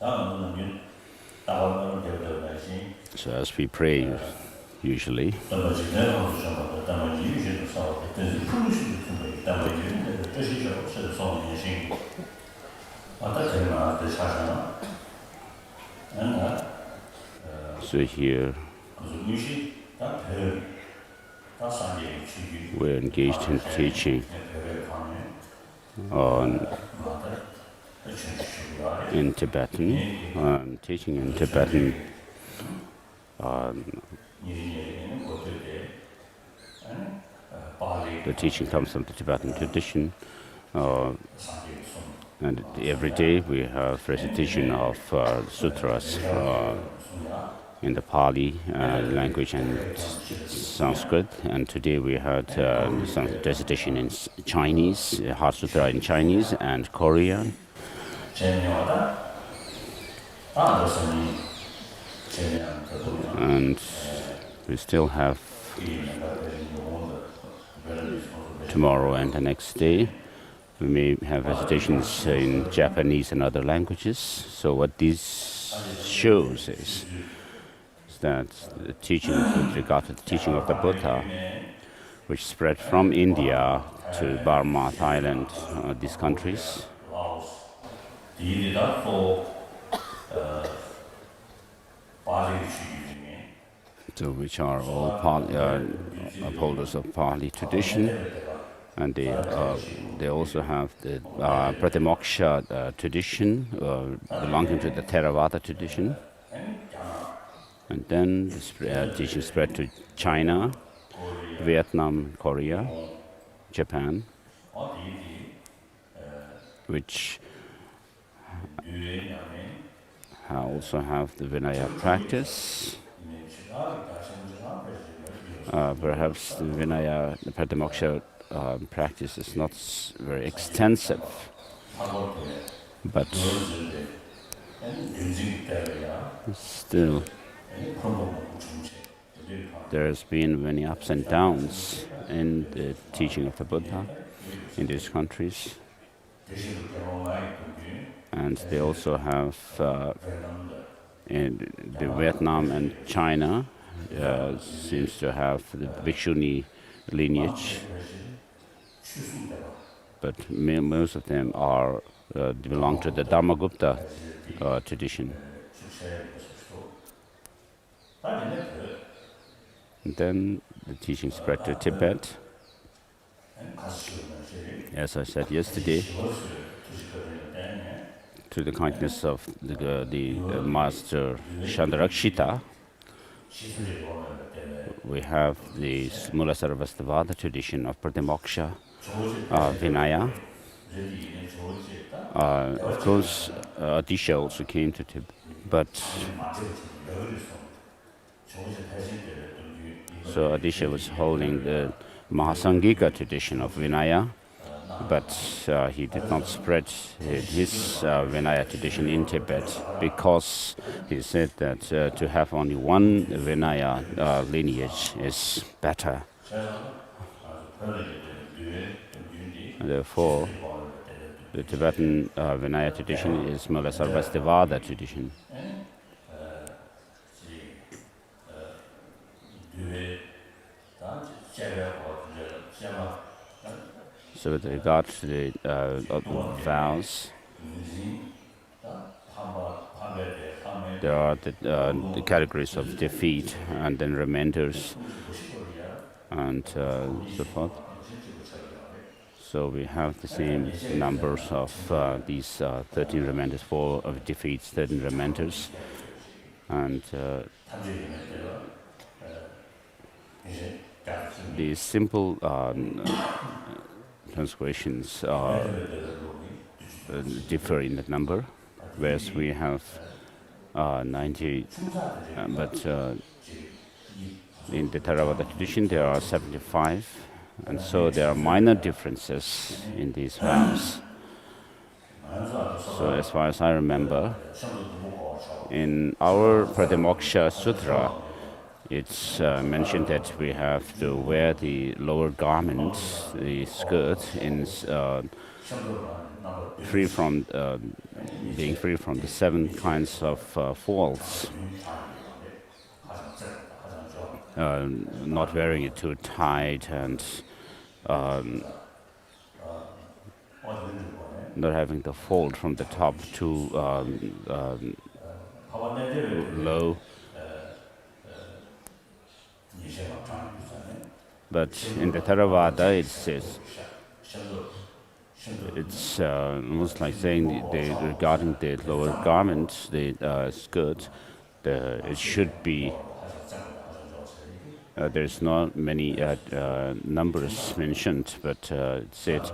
So as we pray usually, so here we're engaged in teaching in Tibetan, teaching in Tibetan. The teaching comes from the Tibetan tradition, and every day we have recitation of sutras in the Pali language and Sanskrit, and today we had some recitation in Chinese, Heart Sutra in Chinese and Korean. And we still have tomorrow and the next day. We may have recitations in Japanese and other languages. So what this shows is that the teaching with regard to the teaching of the Buddha, which spread from India to Burma, Thailand, these countries, so which are all upholders of Pali tradition, and they also have the Pratimoksha tradition belonging to the Theravada tradition. And then the teaching spread to China, Vietnam, Korea, Japan, which also have the Vinaya practice. Perhaps the Vinaya, the Pratimoksha practice is not very extensive, but still there has been many ups and downs in the teaching of the Buddha in these countries. And they also have, in the Vietnam and China, seems to have the Bhikshuni lineage, but most of them are belong to the Dharmagupta tradition. And then the teaching spread to Tibet. As I said yesterday, to the kindness of the master Chandarakshita, we have the Mula Sarvastivada tradition of Pratimoksha Vinaya. Of course, Adisha also came to Tibet, but so Adisha was holding the Mahasangika tradition of Vinaya, but he did not spread his Vinaya tradition in Tibet because he said that to have only one Vinaya lineage is better. And therefore, the Tibetan Vinaya tradition is Mula Sarvastivada tradition. So with regard to the vows, there are the categories of defeat and then remainders and so forth. So we have the same numbers of these 13 remainders, 4 of defeats, 13 remainders, and the simple transgressions differ in the number, whereas we have 90, but in the Theravada tradition there are 75, and so there are minor differences in these vows. So as far as I remember, in our Pratimoksha Sutra, it's mentioned that we have to wear the lower garment, the skirt, in free from being free from the 7 kinds of faults, not wearing it too tight, and not having the fold from the top too low. But in the Theravada, it says it's almost like saying regarding the lower garment, the skirt, it should be. There's not many numbers mentioned, but it said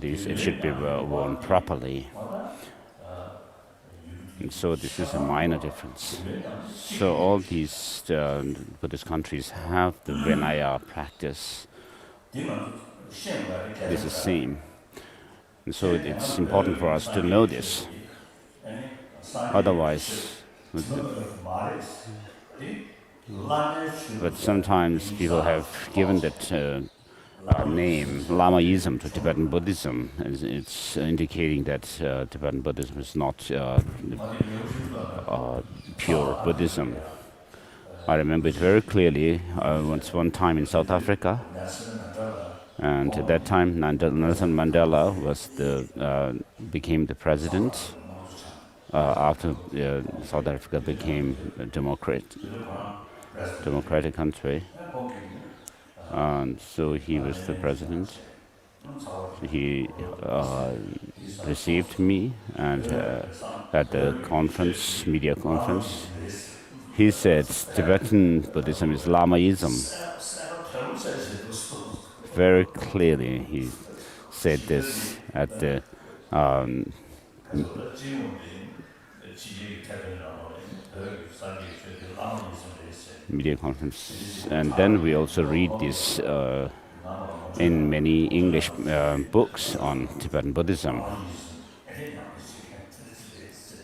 it should be worn properly. And so this is a minor difference. So all these Buddhist countries have the Vinaya practice. This is same. And so it's important for us to know this. Otherwise, but sometimes people have given that name, Lamaism, to Tibetan Buddhism. It's indicating that Tibetan Buddhism is not pure Buddhism. I remember it very clearly. One time in South Africa, and at that time Nelson Mandela became the president after South Africa became a democratic country. And so he was the president. He received me, and at the conference, media conference, he said Tibetan Buddhism is Lamaism. Very clearly he said this at the media conference. And then we also read this in many English books on Tibetan Buddhism.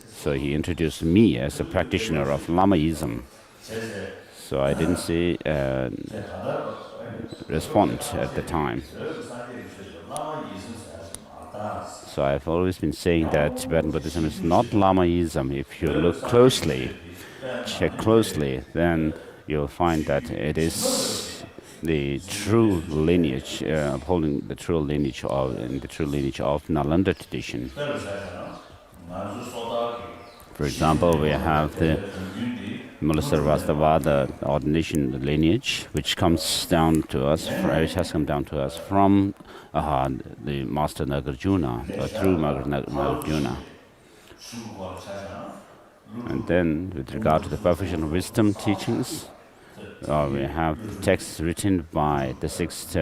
So he introduced me as a practitioner of Lamaism. So I didn't say respond at the time. So I've always been saying that Tibetan Buddhism is not Lamaism. If you look closely, check closely, then you'll find that it is the true lineage, upholding the true lineage of Nalanda tradition. For example, we have the Mulasarvastavada ordination lineage, which comes down to us, which has come down to us from the Master Nagarjuna, or through Nagarjuna. And then, with regard to the perfection of wisdom teachings, we have texts written by the 6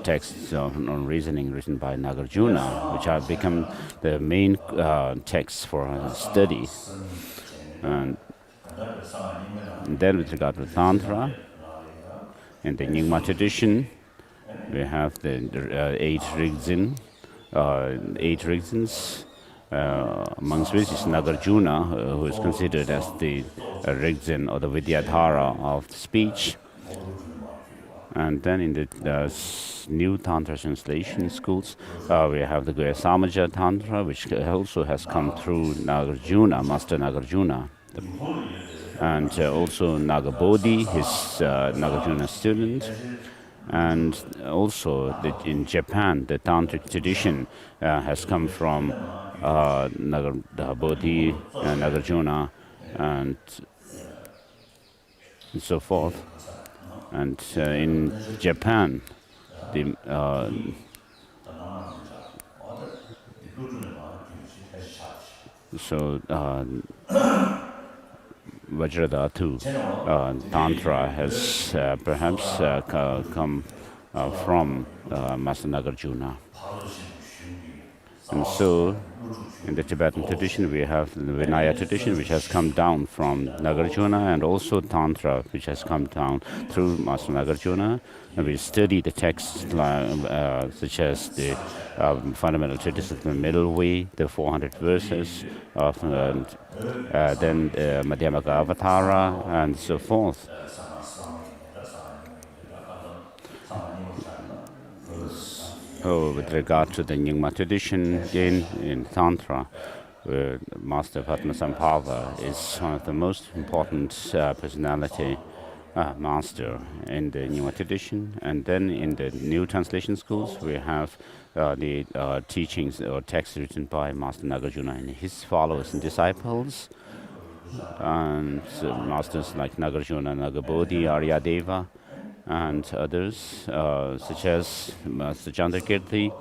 texts on reasoning written by Nagarjuna, which have become the main texts for study. And then, with regard to Tantra, in the Nyingma tradition, we have the 8 Rigzins, amongst which is Nagarjuna, who is considered as the Rigzin or the Vidyadhara of speech. And then in the new Tantra translation schools, we have the Guhyasamaja Tantra, which also has come through Nagarjuna, Master Nagarjuna. And also Nagabodhi, his Nagarjuna student. And also in Japan, the Tantric tradition has come from Nagabodhi, Nagarjuna, and so forth. And in Japan, Vajradhatu Tantra has perhaps come from Master Nagarjuna. And so, in the Tibetan tradition, we have the Vinaya tradition, which has come down from Nagarjuna, and also Tantra, which has come down through Master Nagarjuna. And we study the texts such as the Fundamental Treatise of the Middle Way, the 400 verses, then Madhyamaka Avatara, and so forth. with regard to the Nyingma tradition in Tantra, where Master Padmasambhava is one of the most important personality master in the Nyingma tradition. And then in the new translation schools, we have the teachings or texts written by Master Nagarjuna and his followers and disciples. And masters like Nagarjuna, Nagabodhi, Aryadeva, and others, such as Master Chandrakirti.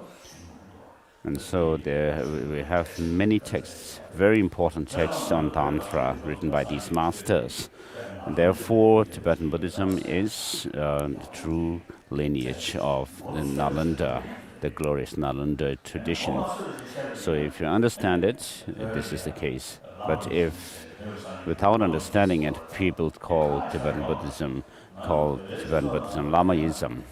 And so we have many texts, very important texts on Tantra written by these masters. And therefore, Tibetan Buddhism is the true lineage of the Nalanda, the glorious Nalanda tradition. So if you understand it, this is the case. But if without understanding it, people call Tibetan Buddhism Lamaism,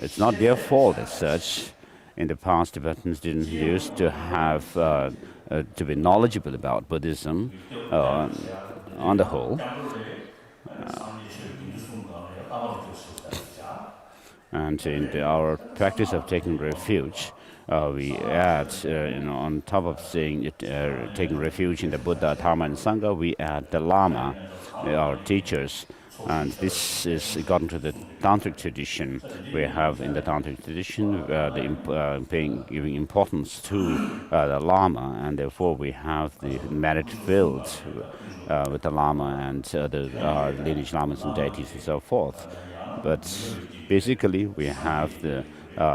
it's not their fault as such. In the past, Tibetans didn't used to have to be knowledgeable about Buddhism on the whole. And in our practice of taking refuge, we add, on top of saying taking refuge in the Buddha, Dharma, and Sangha, we add the Lama, our teachers. And this is according to the Tantric tradition. We have in the Tantric tradition giving importance to the Lama, and therefore we have the merit filled with the Lama and the lineage Lamas and deities and so forth. But basically, we have the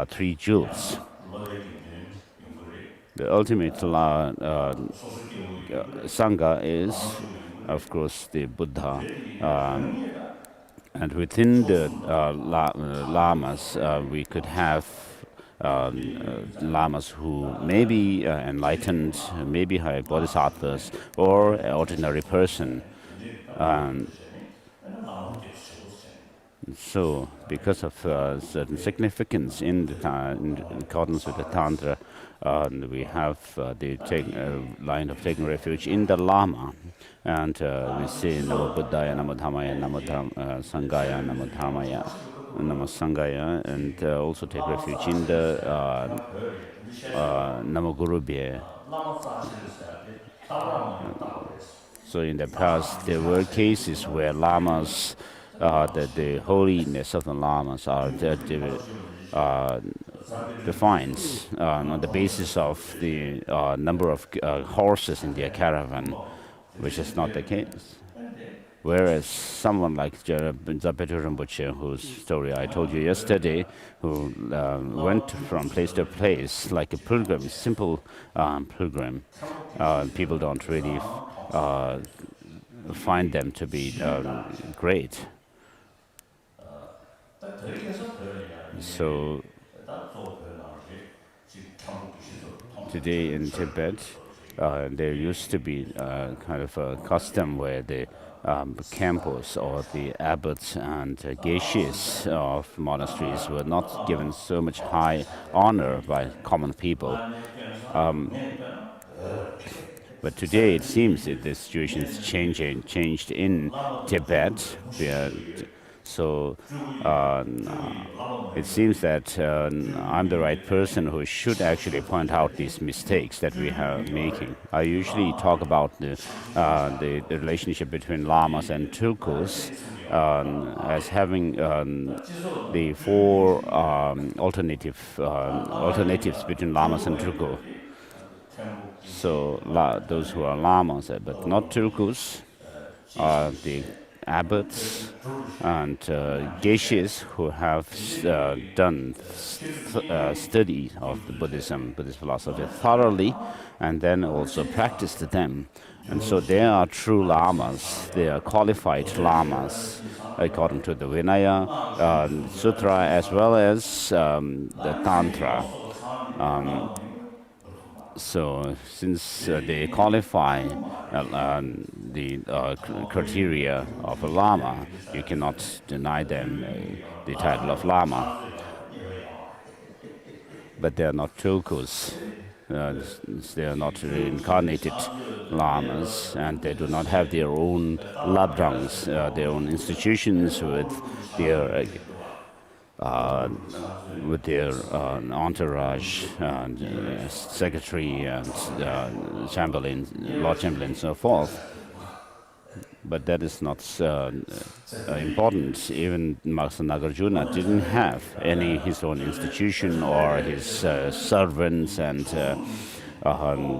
three jewels. The ultimate Sangha is, of course, the Buddha. And within the lamas, we could have lamas who may be enlightened, maybe high bodhisattvas, or an ordinary person. So, because of certain significance in accordance with the Tantra, we have the line of taking refuge in the Lama. And we say Namo Buddhaya, Namo Dhammaya, Namo Sanghaya, Namo Dharmaya, Namo Sanghaya, and also take refuge in the Namo Gurubhya. So in the past, there were cases where lamas, the holiness of the lamas are defined on the basis of the number of horses in their caravan, which is not the case. Whereas someone like Zapetu Rinpoche, whose story I told you yesterday, who went from place to place like a pilgrim, simple pilgrim, people don't really find them to be great. So today in Tibet, there used to be kind of a custom where the campos or the abbots and geishis of monasteries were not given so much high honor by common people. But today it seems that the situation is changed in Tibet. So it seems that I'm the right person who should actually point out these mistakes that we are making. I usually talk about the relationship between lamas and tulkus as having the four alternatives between lamas and tulku. So those who are lamas, but not tulkus, are the abbots and geishis who have done study of the Buddhist philosophy thoroughly, and then also practiced them. And so they are true lamas. They are qualified lamas according to the Vinaya Sutra as well as the Tantra. So since they qualify the criteria of a Lama, you cannot deny them the title of Lama. But they are not tulkus. They are not reincarnated lamas, and they do not have their own labdrangs, their own institutions with their uh, with their entourage, secretary, and chamberlain, Lord Chamberlain, and so forth. But that is not important. Even Master Nagarjuna didn't have any his own institution or his servants and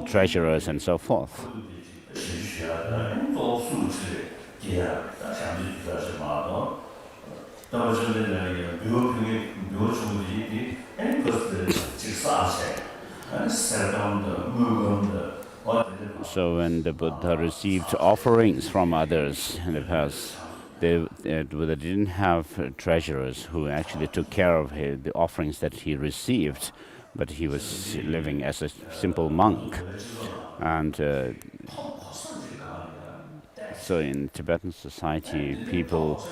treasurers and so forth. So when the Buddha received offerings from others in the past, they didn't have treasurers who actually took care of the offerings that he received, but he was living as a simple monk. And so in Tibetan society, people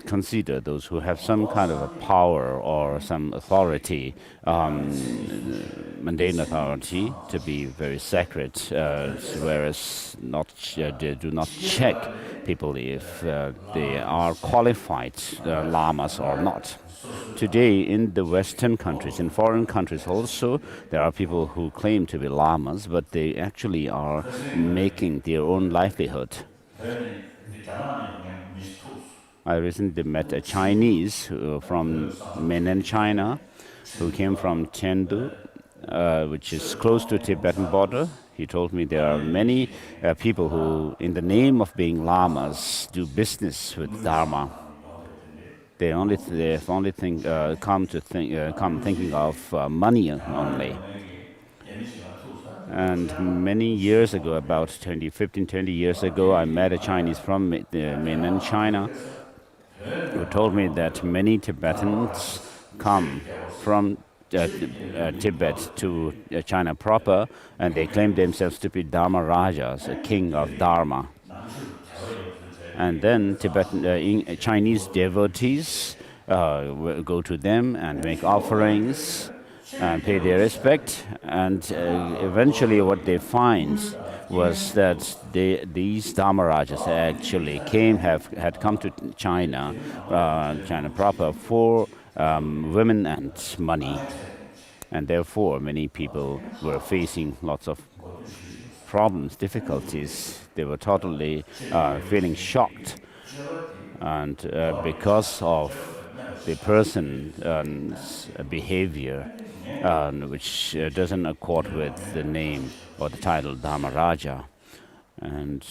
consider those who have some kind of a power or some authority, mundane authority, to be very sacred, whereas they do not check people if they are qualified lamas or not. Today, in the Western countries, in foreign countries also, there are people who claim to be lamas, but they actually are making their own livelihood. I recently met a Chinese from mainland China who came from Chengdu, which is close to Tibetan border. He told me there are many people who, in the name of being lamas, do business with Dharma. They only come thinking of money only. And many years ago, about 20 years ago, I met a Chinese from mainland China who told me that many Tibetans come from Tibet to China proper, and they claim themselves to be Dharma Rajas, a king of Dharma. And then Chinese devotees go to them and make offerings and pay their respect. And eventually what they find was that these Dharmarajas actually had come to China proper for women and money. And therefore many people were facing lots of problems, difficulties. They were totally feeling shocked. And because of the person's behavior, which doesn't accord with the name or the title Dharmaraja. And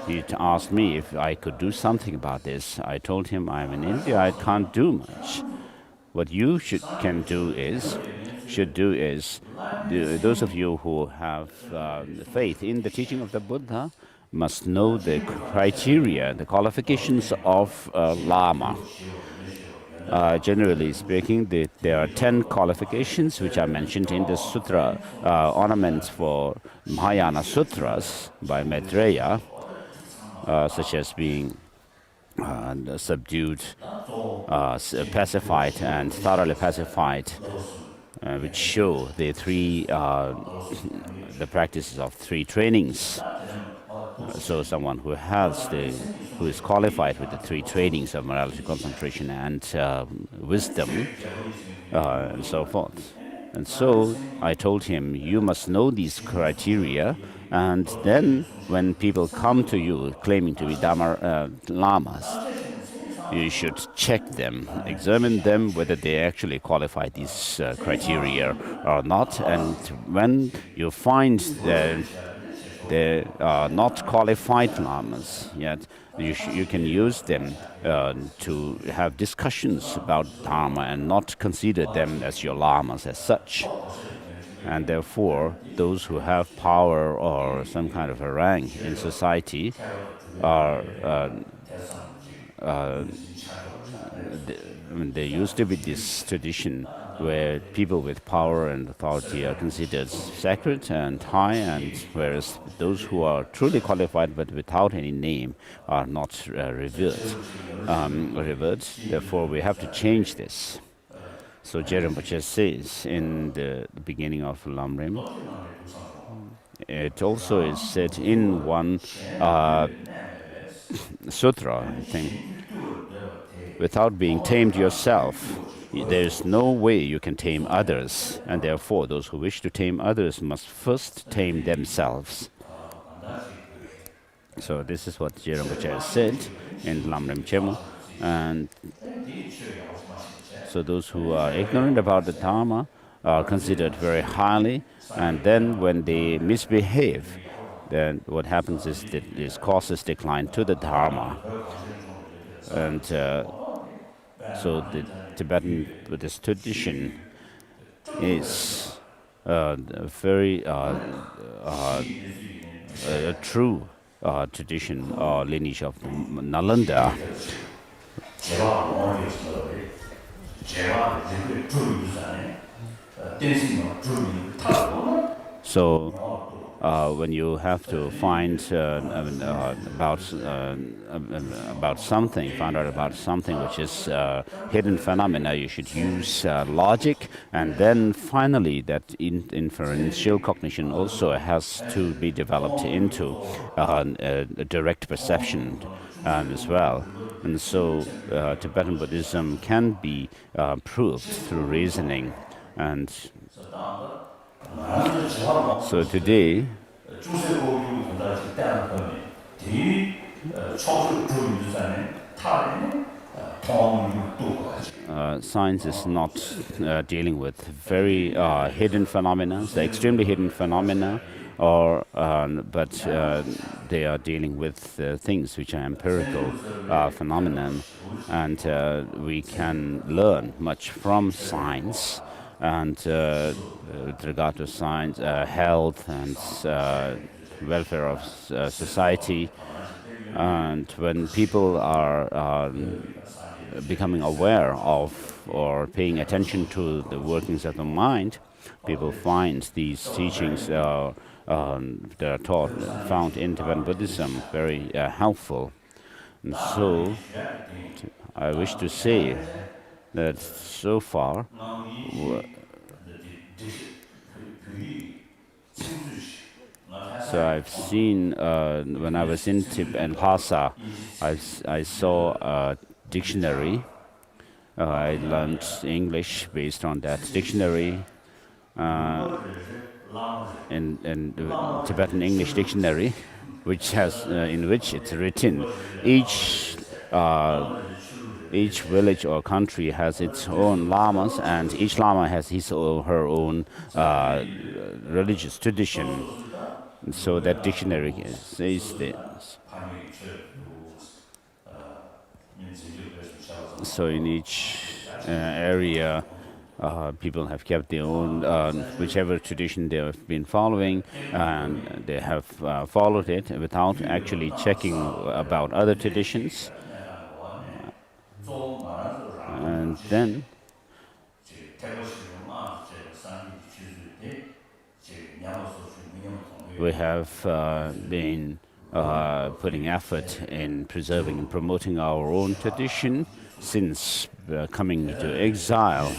he asked me if I could do something about this. I told him I'm in India, I can't do much. What you should do is, those of you who have faith in the teaching of the Buddha must know the criteria, the qualifications of Lama. Generally speaking, there are 10 qualifications which are mentioned in the sutra, ornaments for Mahayana Sutras by Maitreya, such as being subdued, pacified, and thoroughly pacified, which show the practices of three trainings. So someone who is qualified with the three trainings of morality, concentration, and wisdom, and so forth. And so I told him, you must know these criteria, and then when people come to you claiming to be Dharma Lamas, you should check them, examine them whether they actually qualify these criteria or not. And when you find that they are not qualified lamas yet, you can use them to have discussions about Dharma and not consider them as your lamas as such. And therefore, those who have power or some kind of a rank in society are there used to be this tradition where people with power and authority are considered sacred and high, and whereas those who are truly qualified but without any name are not revered. Therefore, we have to change this. So Rinpoche says in the beginning of Lamrim, it also is said in one sutra, I think, without being tamed yourself, there's no way you can tame others, and therefore those who wish to tame others must first tame themselves. So this is what Rinpoche has said in Lamrim Chema. And so those who are ignorant about the Dharma are considered very highly, and then when they misbehave, then what happens is that this causes decline to the Dharma. And so the Tibetan Buddhist tradition is a very a true tradition or lineage of Nalanda. So when you have to find about something, find out about something which is hidden phenomena, you should use logic, and then finally that inferential cognition also has to be developed into a direct perception as well. And so Tibetan Buddhism can be proved through reasoning. And so today, science is not dealing with very hidden phenomena, the extremely hidden phenomena, but they are dealing with things which are empirical phenomenon, and we can learn much from science. And with regard to science, health, and welfare of society, and when people are becoming aware of or paying attention to the workings of the mind, people find these teachings that are taught, found in Tibetan Buddhism, very helpful. And so I wish to say that so far, so I've seen, when I was in Tibet and Lhasa, I saw a dictionary. I learned English based on that dictionary, in the Tibetan English dictionary, which has, in which it's written, each village or country has its own lamas, and each lama has his or her own religious tradition. And so that dictionary says this. So in each area, people have kept their own, whichever tradition they have been following, and they have followed it without actually checking about other traditions. And then we have been putting effort in preserving and promoting our own tradition since coming to exile.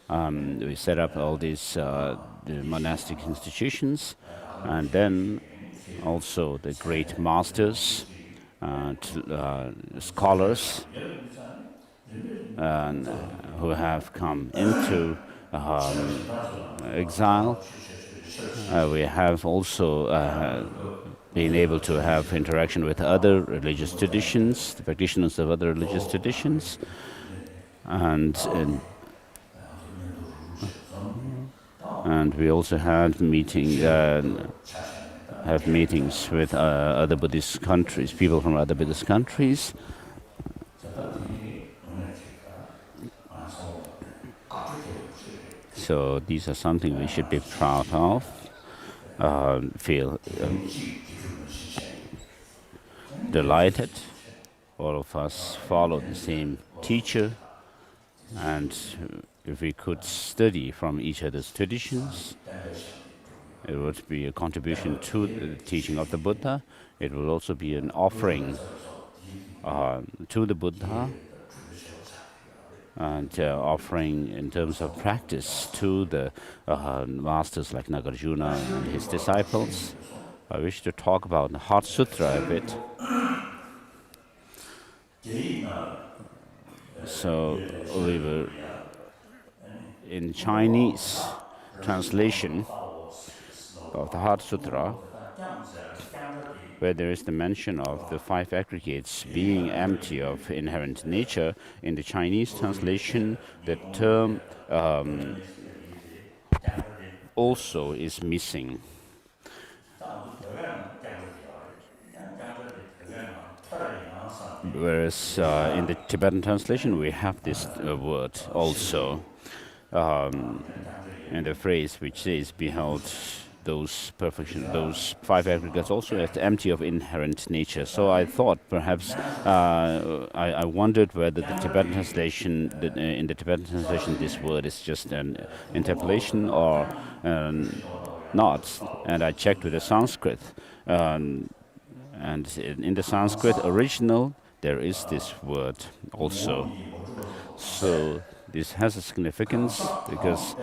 We set up all these the monastic institutions, and then also the great masters, scholars, who have come into exile. We have also been able to have interaction with other religious traditions, the practitioners of other religious traditions, and we also had meetings with other Buddhist countries, people from other Buddhist countries. So these are something we should be proud of, feel delighted. All of us follow the same teacher, and if we could study from each other's traditions, it would be a contribution to the teaching of the Buddha. It will also be an offering to the Buddha, and offering in terms of practice to the masters like Nagarjuna and his disciples. I wish to talk about the Heart Sutra a bit. So we were in Chinese translation of the Heart Sutra, where there is the mention of the five aggregates being empty of inherent nature. In the Chinese translation, the term also is missing. Whereas in the Tibetan translation, we have this word also, and the phrase which says, "Behold those five aggregates also as empty of inherent nature." So I thought perhaps I wondered whether the Tibetan translation, in the Tibetan translation, this word is just an interpolation or not. And I checked with the Sanskrit, and in the Sanskrit original, there is this word also. So this has a significance because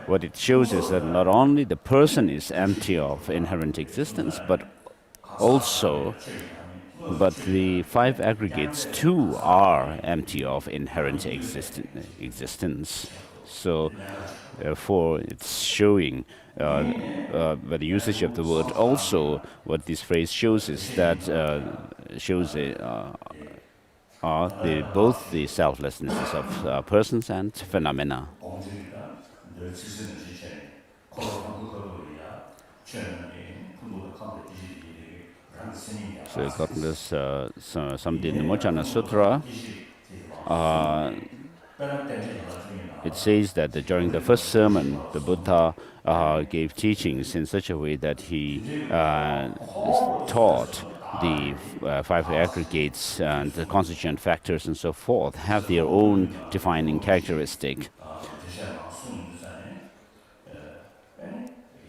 what it shows is that not only the person is empty of inherent existence, but the five aggregates too are empty of inherent existence. So therefore, it's showing by the usage of the word also, what this phrase shows is that both the selflessnesses of persons and phenomena. So according to Samdhinimochana Sutra, it says that during the first sermon, the Buddha gave teachings in such a way that he taught the five aggregates and the constituent factors and so forth have their own defining characteristic.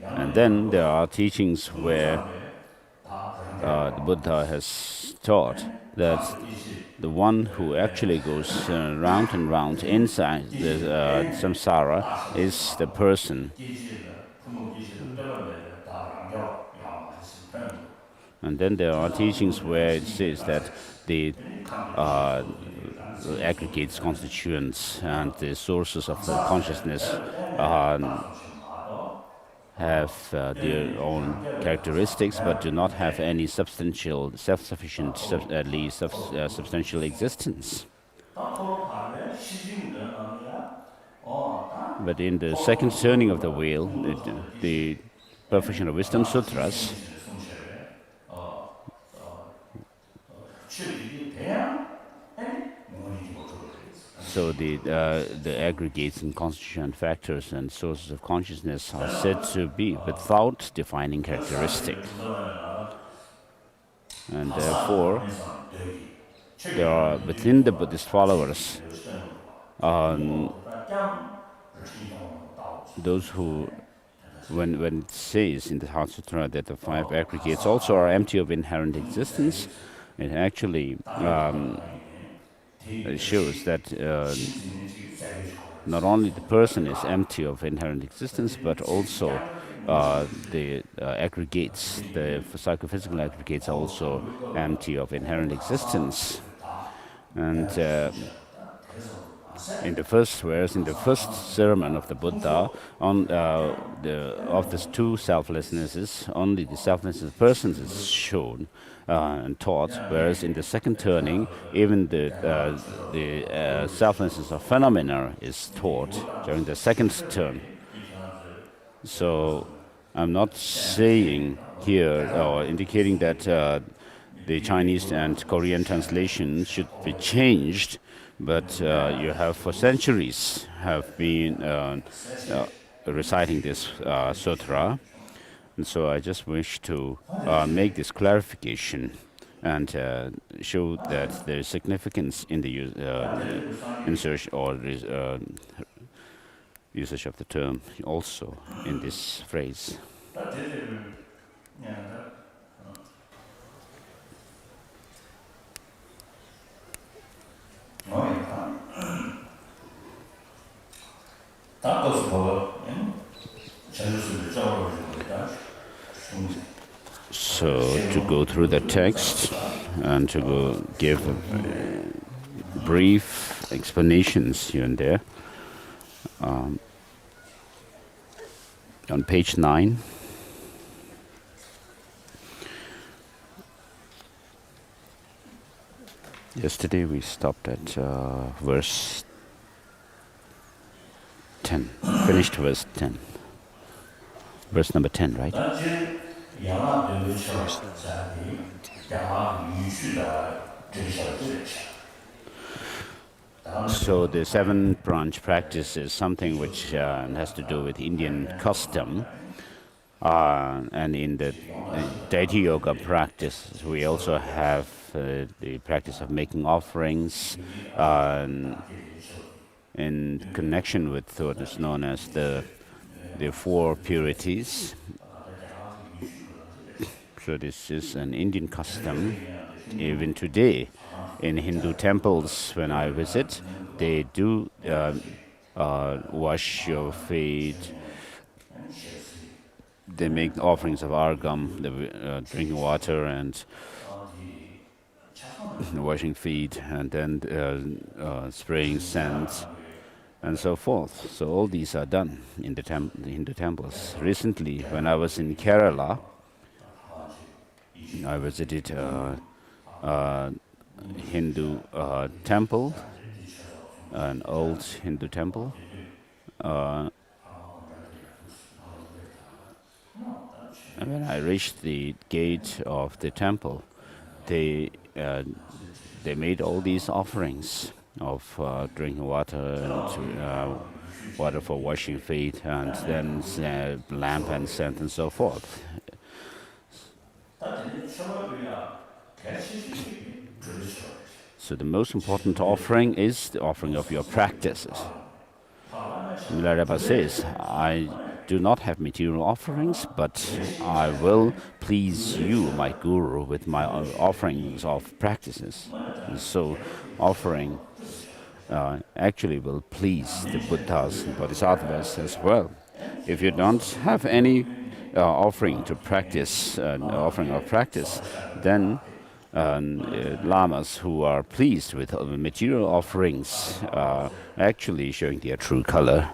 And then there are teachings where the Buddha has taught that the one who actually goes round and round inside the samsara is the person. And then there are teachings where it says that the aggregates, constituents, and the sources of the consciousness have their own characteristics, but do not have any substantial, self-sufficient, at least substantial existence. But in the second turning of the wheel, the Perfection of Wisdom Sutras, so the aggregates and constituent factors and sources of consciousness are said to be without defining characteristic. And therefore, there are within the Buddhist followers those who, when it says in the Heart Sutra that the five aggregates also are empty of inherent existence, it actually shows that not only the person is empty of inherent existence, but also the aggregates, the psychophysical aggregates are also empty of inherent existence. And whereas in the first sermon of the Buddha, of the two selflessnesses, only the selflessness of persons is shown and taught, whereas in the second turning, even the selflessness of phenomena is taught during the second turn. So I'm not saying here or indicating that the Chinese and Korean translation should be changed, but you have for centuries have been reciting this sutra. And so I just wish to make this clarification and show that there is significance in the insertion or usage of the term also in this phrase. So to go through the text and to give a brief explanations here and there. On page 9, yesterday we stopped at verse 10, finished verse 10. Verse number 10, right? So the 7-branch practice is something which has to do with Indian custom. And in the deity yoga practice, we also have the practice of making offerings in connection with what is known as the 4 purities. So this is an Indian custom. Even today, in Hindu temples, when I visit, they do wash your feet. They make offerings of argam, the drinking water, and washing feet, and then spraying scent, and so forth. So all these are done in the Hindu temples. Recently, when I was in Kerala, I visited a Hindu temple, an old Hindu temple. And when I reached the gate of the temple, they made all these offerings of drinking water and water for washing feet, and then lamp and scent and so forth. So the most important offering is the offering of your practices. Milarepa says, I do not have material offerings, but I will please you, my guru, with my offerings of practices. And so offering actually will please the Buddhas and Bodhisattvas as well. If you don't have any offering to practice, offering of practice, then lamas who are pleased with material offerings are actually showing their true color.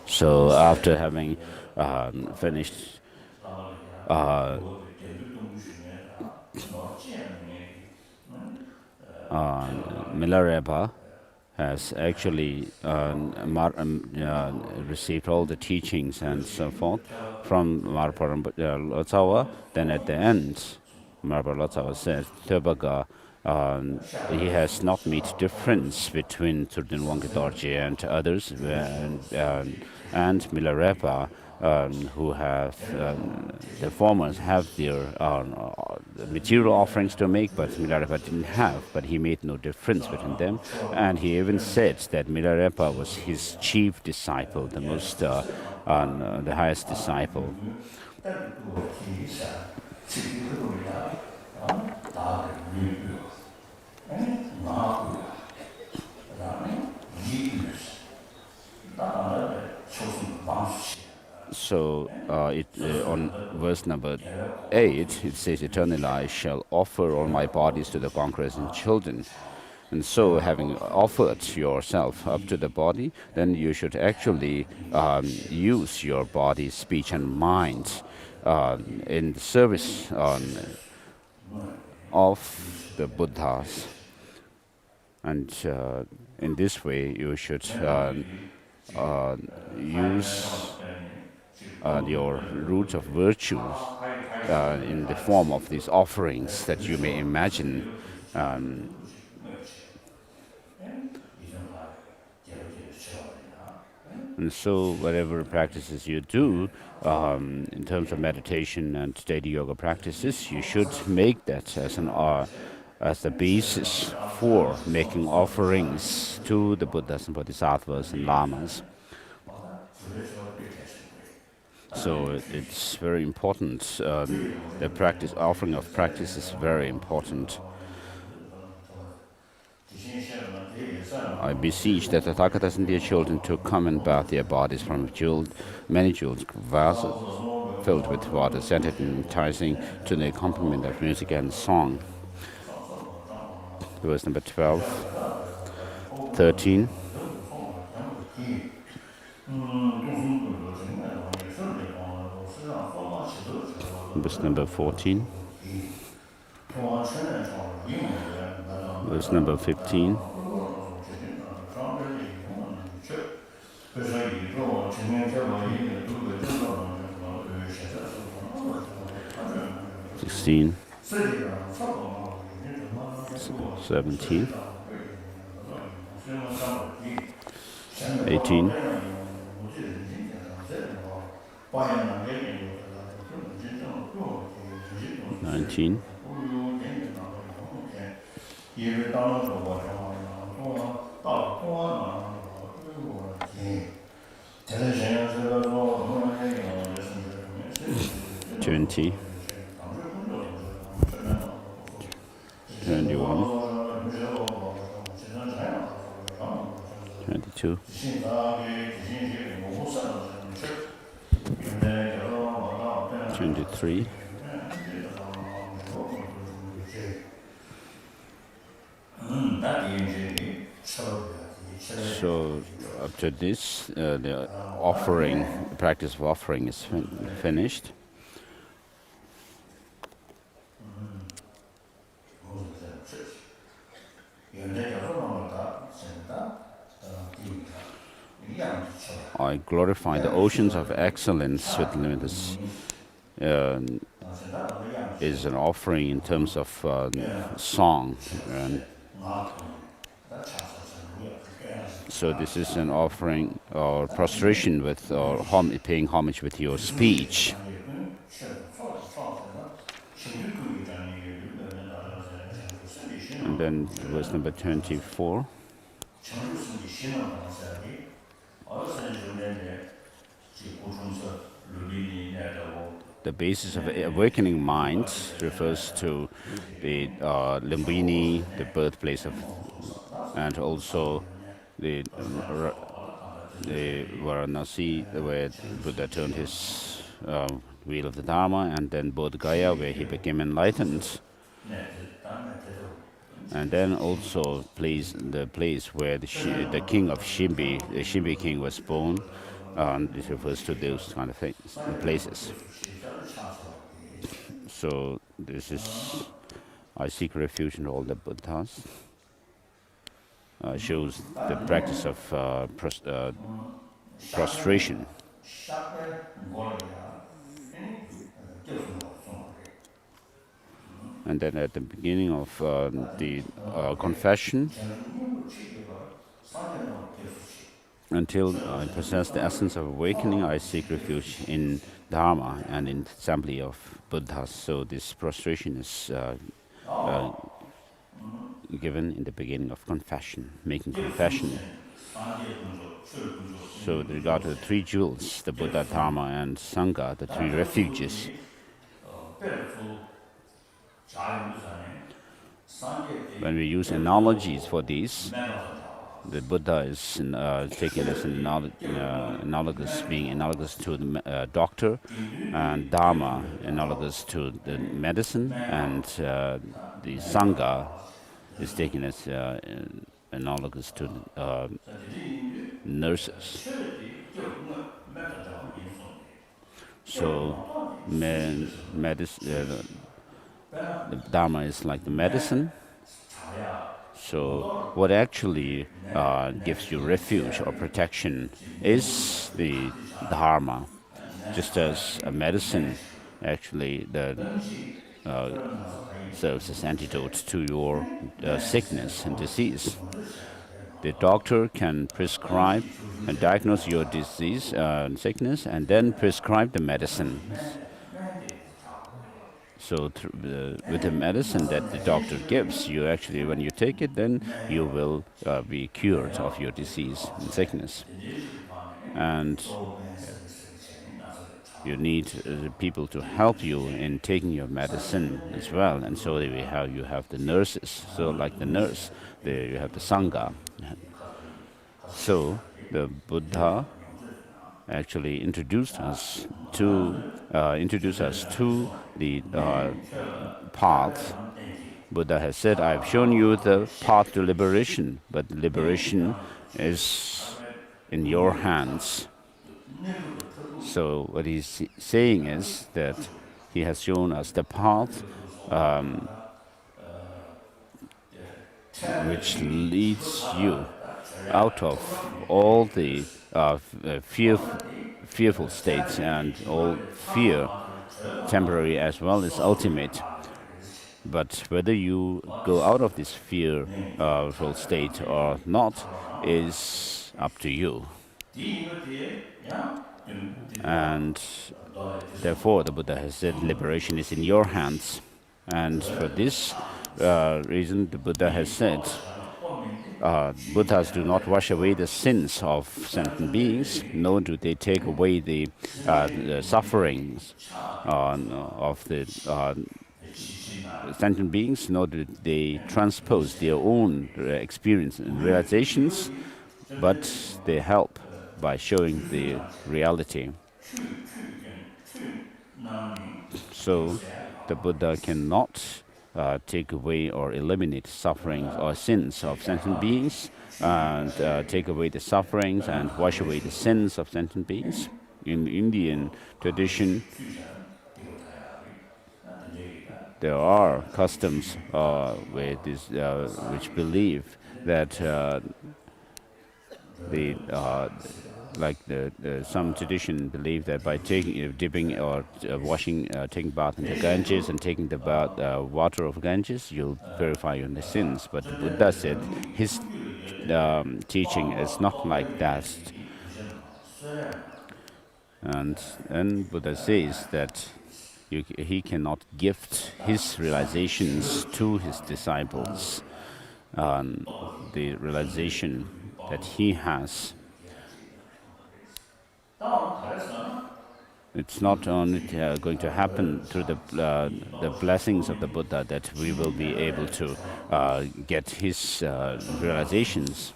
So after having finished Milarepa has actually received all the teachings and so forth from Marpa Lotsawa. Then at the end, Marpa Lotsawa says, Tebaga, he has not made difference between Turdin Wangidorje and others, and Milarepa, who have the formers have their material offerings to make, but Milarepa didn't have. But he made no difference between them, and he even said that Milarepa was his chief disciple, the most, the highest disciple. So on verse number 8, it says, eternally I shall offer all my bodies to the conquerors and children. And so having offered yourself up to the body, then you should actually use your body, speech and mind in the service of the Buddhas. And in this way you should use your roots of virtue in the form of these offerings that you may imagine. And so whatever practices you do in terms of meditation and deity yoga practices, you should make that as the basis for making offerings to the Buddhas and Bodhisattvas and Lamas. So it's very important. The offering of practice is very important. I beseech the Tathagatas and their children to come and bath their bodies from many jewels vases filled with water, scented and enticing to the accompaniment of music and song. Verse number 12, 13. Verse number 14. Verse number 15. (16) 17 18 19 20 21 22 23 So after this, the practice of offering is finished. I glorify the oceans of excellence with limitless is an offering in terms of song. And so this is an offering or prostration with or paying homage with your speech. And then verse number 24. The basis of awakening mind refers to the Lumbini, the birthplace of, and also the Varanasi, where Buddha turned his wheel of the Dharma, and then Bodh Gaya, where he became enlightened. And then also the place where the king of Shimbi, the Shimbi king, was born. This refers to those kind of places. So this is, I seek refuge in all the Buddhas. Shows the practice of prostration. And then at the beginning of the confession, until I possess the essence of awakening, I seek refuge in Dharma and in the assembly of Buddhas. So this prostration is given in the beginning of confession, making confession. So with regard to the three jewels, the Buddha, Dharma and Sangha, the three refuges, when we use analogies for these, the Buddha is taken as analogous, being analogous to the doctor, and Dharma analogous to the medicine, and the Sangha is taken as analogous to nurses. So the Dharma is like the medicine. So what actually gives you refuge or protection is the Dharma. Just as a medicine actually serves as antidote to your sickness and disease. The doctor can prescribe and diagnose your disease and sickness, and then prescribe the medicine. So with the medicine that the doctor gives, you actually, when you take it, then you will be cured of your disease and sickness. And you need people to help you in taking your medicine as well. And so you have the nurses. So like the nurse, you have the Sangha. So the Buddha actually introduced us to the path. Buddha has said, "I've shown you the path to liberation, but liberation is in your hands." So what he's saying is that he has shown us the path which leads you out of all the fearful states and all fear, temporary as well as ultimate. But whether you go out of this fearful state or not is up to you. And therefore, the Buddha has said liberation is in your hands. And for this reason, the Buddha has said, Buddhas do not wash away the sins of sentient beings, nor do they take away the sufferings of the sentient beings, nor do they transpose their own experience and realizations, but they help by showing the reality. So the Buddha cannot take away or eliminate sufferings or sins of sentient beings, and take away the sufferings and wash away the sins of sentient beings. In Indian tradition, there are customs which believe that some tradition believe that by dipping or washing, taking bath in the Ganges and taking the water of Ganges, you'll purify your sins. But the Buddha said his teaching is not like that. And Buddha says that he cannot gift his realizations to his disciples. The realization that he has, it's not only going to happen through the blessings of the Buddha that we will be able to get his realizations,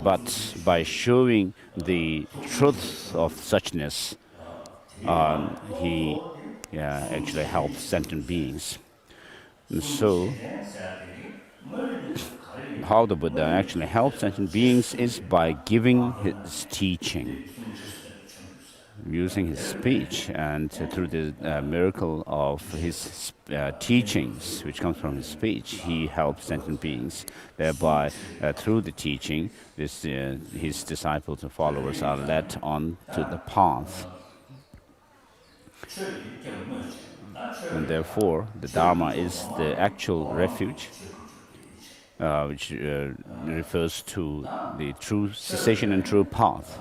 but by showing the truth of suchness, he actually helps sentient beings. And so, how the Buddha actually helps sentient beings is by giving his teaching, using his speech, and through the miracle of his teachings, which comes from his speech, he helps sentient beings. Thereby, through the teaching, his disciples and followers are led on to the path. And therefore, the Dharma is the actual refuge, which refers to the true cessation and true path.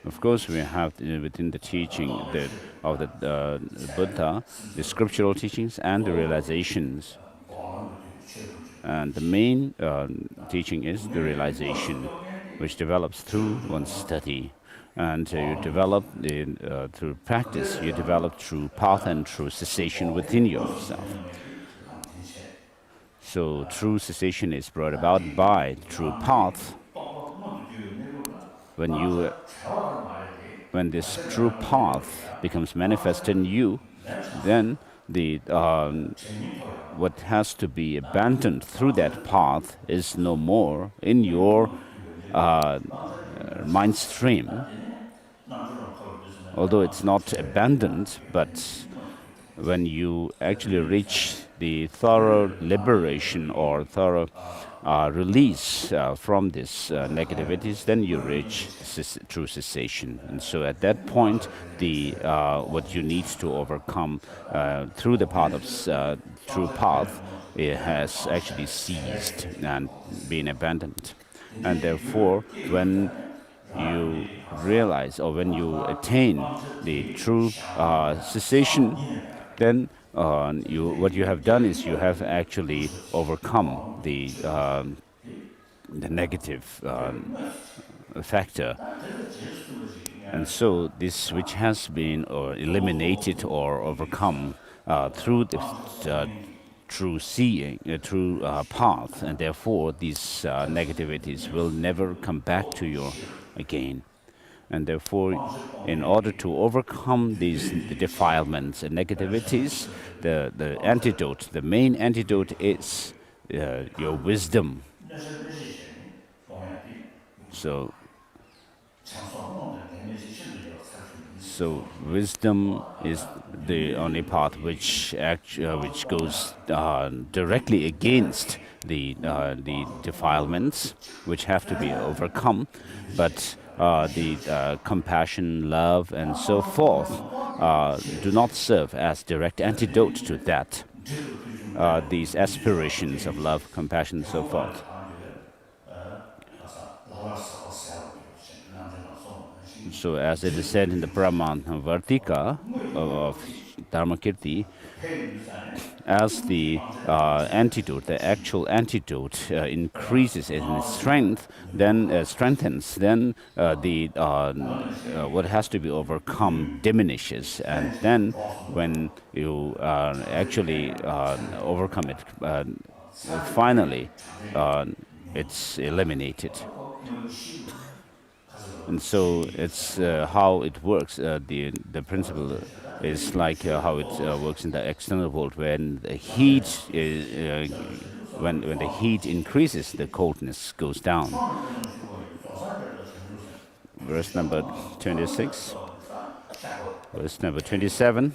Of course, we have within the teaching of the Buddha, the scriptural teachings and the realizations. And the main teaching is the realization, which develops through one's study. And you develop through practice, you develop true path and true cessation within yourself. So true cessation is brought about by true path. When this true path becomes manifest in you, then what has to be abandoned through that path is no more in your mind stream. Although it's not abandoned, but when you actually reach the thorough liberation or thorough release from these negativities, then you reach true cessation. And so at that point, what you need to overcome through the path of true path, it has actually ceased and been abandoned. And therefore, when you realize or when you attain the true cessation, then what you have done is you have actually overcome the negative factor. And so this which has been eliminated or overcome through the true seeing, true path, and therefore these negativities will never come back to you again. And therefore, in order to overcome these defilements and negativities, the antidote, the main antidote is your wisdom. So wisdom is the only path which goes directly against the defilements which have to be overcome, but the compassion, love, and so forth do not serve as direct antidote to that. These aspirations of love, compassion, and so forth. So as it is said in the Brahman Vartika of Dharmakirti, as the antidote, the actual antidote increases in strength, then strengthens, then what has to be overcome diminishes, and then when you actually overcome it, finally it's eliminated. And so it's how it works. The principle is like how it works in the external world. When the heat when the heat increases, the coldness goes down. Verse number 26. Verse number 27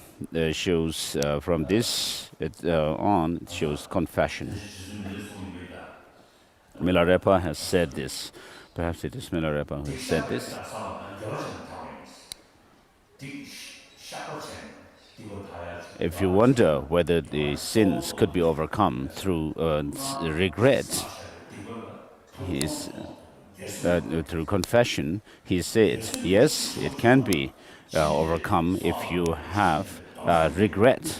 shows from this on, it shows confession. Milarepa has said this. Perhaps it is Milarepa who said this. If you wonder whether the sins could be overcome through regret, through confession, he said, yes, it can be overcome if you have regret.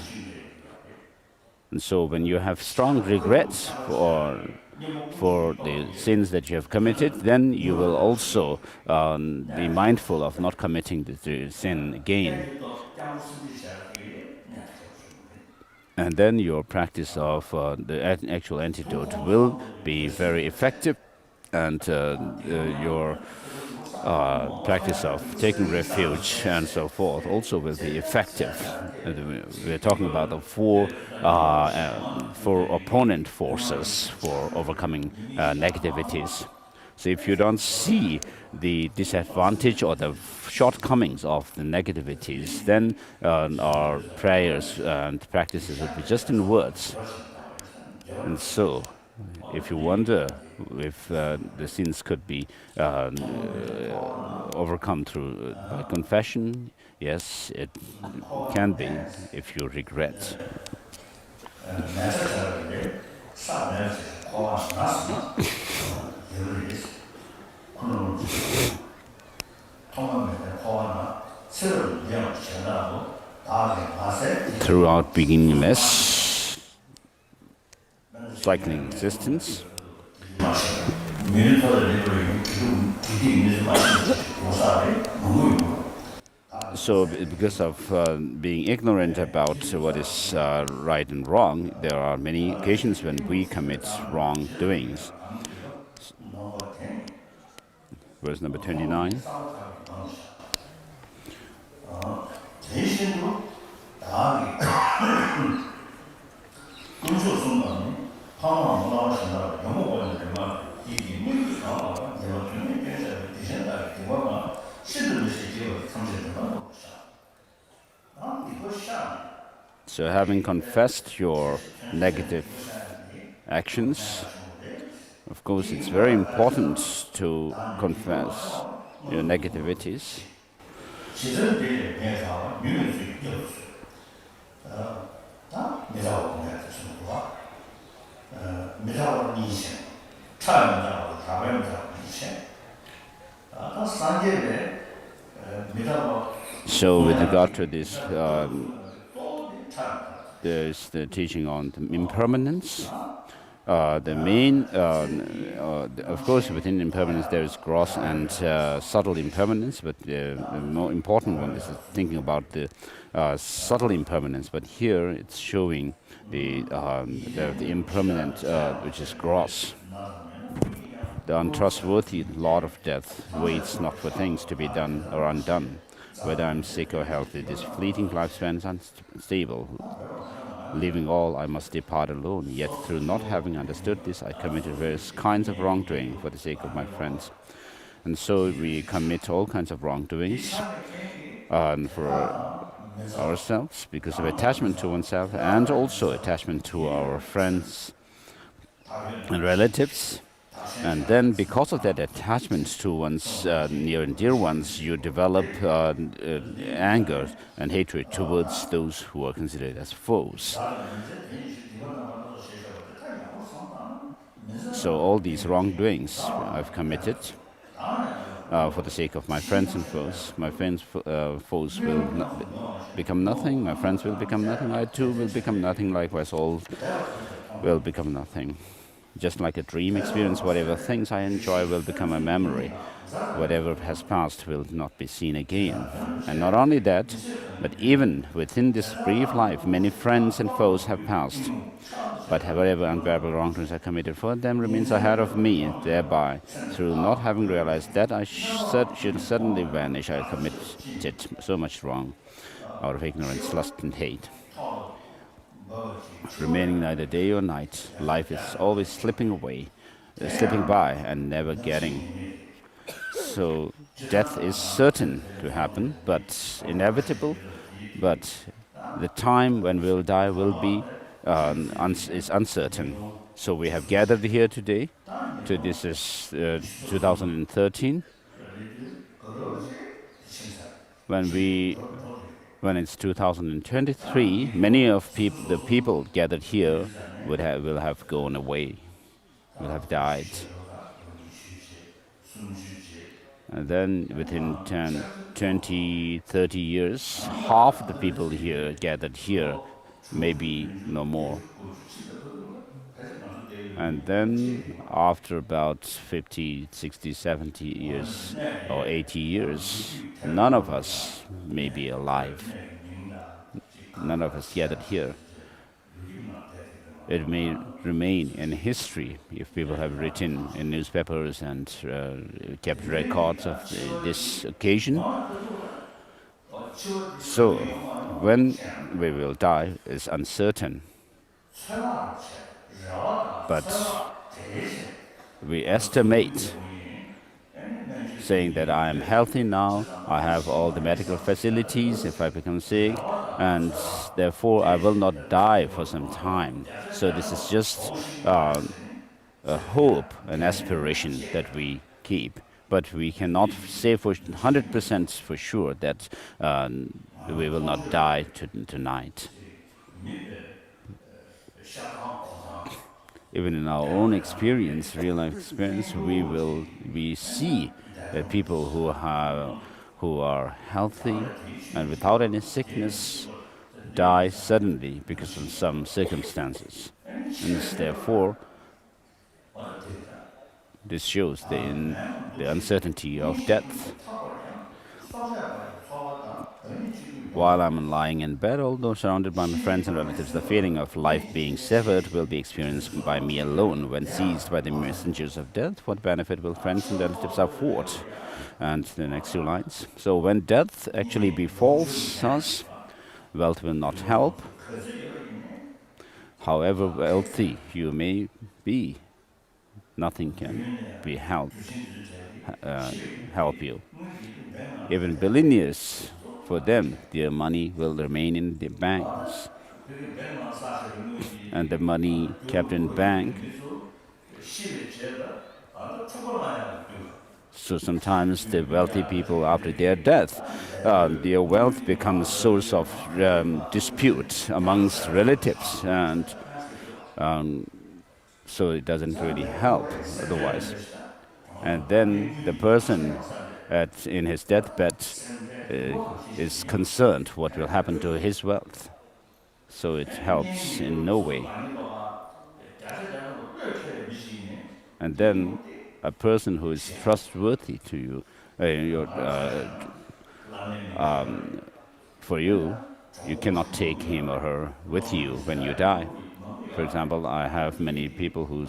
And so when you have strong regrets for the sins that you have committed, then you will also be mindful of not committing the sin again. And then your practice of the actual antidote will be very effective, and your practice of taking refuge and so forth also will be effective. We're talking about the four opponent forces for overcoming negativities. So if you don't see the disadvantage or the shortcomings of the negativities, then our prayers and practices will be just in words. And so if you wonder if the sins could be overcome through by confession, yes, it can be if you regret. Throughout beginningless cycling existence, so because of being ignorant about what is right and wrong, there are many occasions when we commit wrongdoings. Verse number 29. So having confessed your negative actions, of course it's very important to confess your negativities. So with regard to this, there is the teaching on the impermanence, The main, of course, within impermanence there is gross and subtle impermanence, but the more important one is thinking about the subtle impermanence. But here it's showing the impermanent, which is gross. The untrustworthy lot of death waits not for things to be done or undone. Whether I'm sick or healthy, this fleeting lifespan is unstable. Leaving all, I must depart alone. Yet through not having understood this, I committed various kinds of wrongdoing for the sake of my friends. And so we commit all kinds of wrongdoings for ourselves because of attachment to oneself and also attachment to our friends and relatives. And then because of that attachment to one's near and dear ones, you develop anger and hatred towards those who are considered as foes. So all these wrongdoings I've committed for the sake of my friends and foes. My friends' foes will become nothing, my friends will become nothing, I too will become nothing, likewise all will become nothing. Just like a dream experience, whatever things I enjoy will become a memory. Whatever has passed will not be seen again. And not only that, but even within this brief life, many friends and foes have passed. But whatever unbearable wrongdoings I committed for them remains ahead of me. Thereby, through not having realized that I should suddenly vanish, I committed so much wrong out of ignorance, lust, and hate. Remaining neither day or night, life is always slipping by and never getting. So death is certain to happen, but inevitable. But the time when we'll die will be is uncertain. So we have gathered here today. This is 2013. When it's 2023, many of the people gathered here will have gone away, will have died. And then within 10, 20, 30 years, half the people here gathered here, maybe no more. And then after about 50, 60, 70 years or 80 years, none of us may be alive. None of us gathered here. It may remain in history if people have written in newspapers and kept records of this occasion. So, when we will die is uncertain. But we estimate, saying that I am healthy now, I have all the medical facilities if I become sick, and therefore I will not die for some time. So this is just a hope, an aspiration that we keep. But we cannot say for 100% for sure that we will not die tonight. Even in our own experience, real life experience, we see people who are healthy and without any sickness die suddenly because of some circumstances. And therefore, this shows the uncertainty of death. While I'm lying in bed, although surrounded by my friends and relatives, the feeling of life being severed will be experienced by me alone. When seized by the messengers of death, what benefit will friends and relatives afford? And the next two lines. So when death actually befalls us, wealth will not help. However wealthy you may be, nothing can be help you. Even billionaires, for them, their money will remain in the banks. And the money kept in bank. So sometimes the wealthy people, after their death, their wealth becomes a source of dispute amongst relatives, and so it doesn't really help otherwise. And then the person in his deathbed is concerned what will happen to his wealth. So it helps in no way. And then a person who is trustworthy to you, for you, you cannot take him or her with you when you die. For example, I have many people who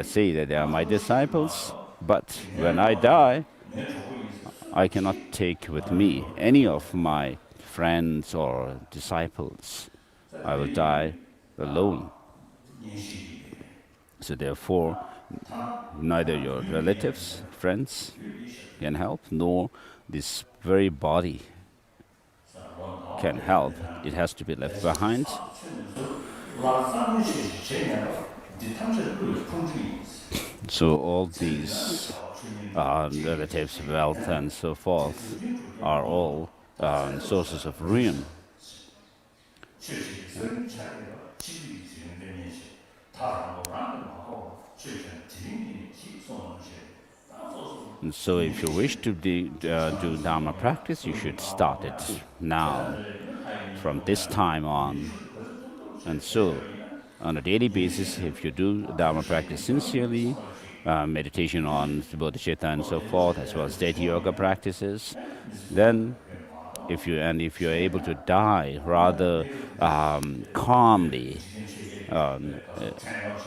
say that they are my disciples, but when I die, I cannot take with me any of my friends or disciples. I will die alone. So therefore, neither your relatives, friends can help, nor this very body can help. It has to be left behind. So all these relatives, wealth, and so forth are all sources of ruin. And so if you wish to do Dharma practice, you should start it now, from this time on. And so, on a daily basis, if you do Dharma practice sincerely, meditation on Bodhisattva and so forth, as well as deity yoga practices, then if you're able to die rather calmly,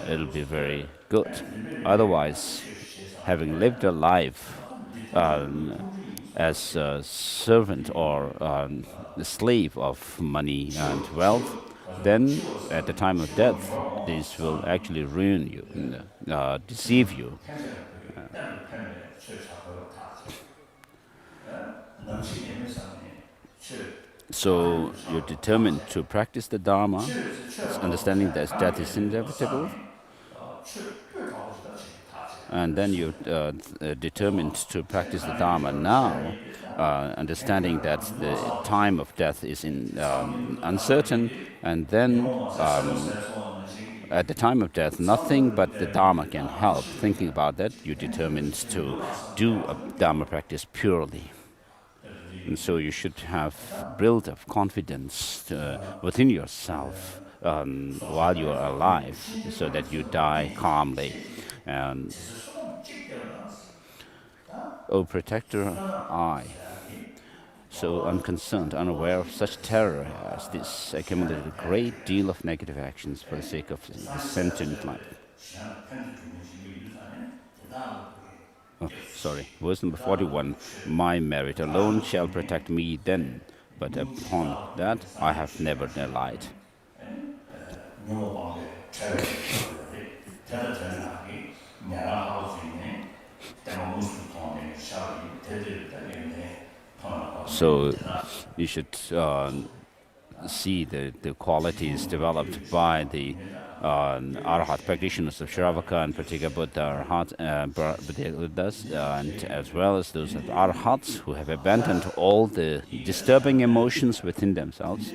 it'll be very good. Otherwise, having lived a life as a servant or a slave of money and wealth, then at the time of death, this will actually ruin you, deceive you. So you're determined to practice the Dharma, understanding that death is inevitable, and then you're determined to practice the Dharma now, understanding that the time of death is uncertain, and then at the time of death, nothing but the Dharma can help. Thinking about that, you're determined to do a Dharma practice purely. And so you should have built up confidence within yourself while you are alive, so that you die calmly. And, O protector, I, so unconcerned, unaware of such terror as this, accumulated a great deal of negative actions for the sake of the sentient life. Verse number 41, my merit alone shall protect me then, but upon that I have never relied. So you should see the qualities developed by the Arhat practitioners of Shravaka and Pratyeka Buddha Buddhas, and as well as those Arhats who have abandoned all the disturbing emotions within themselves.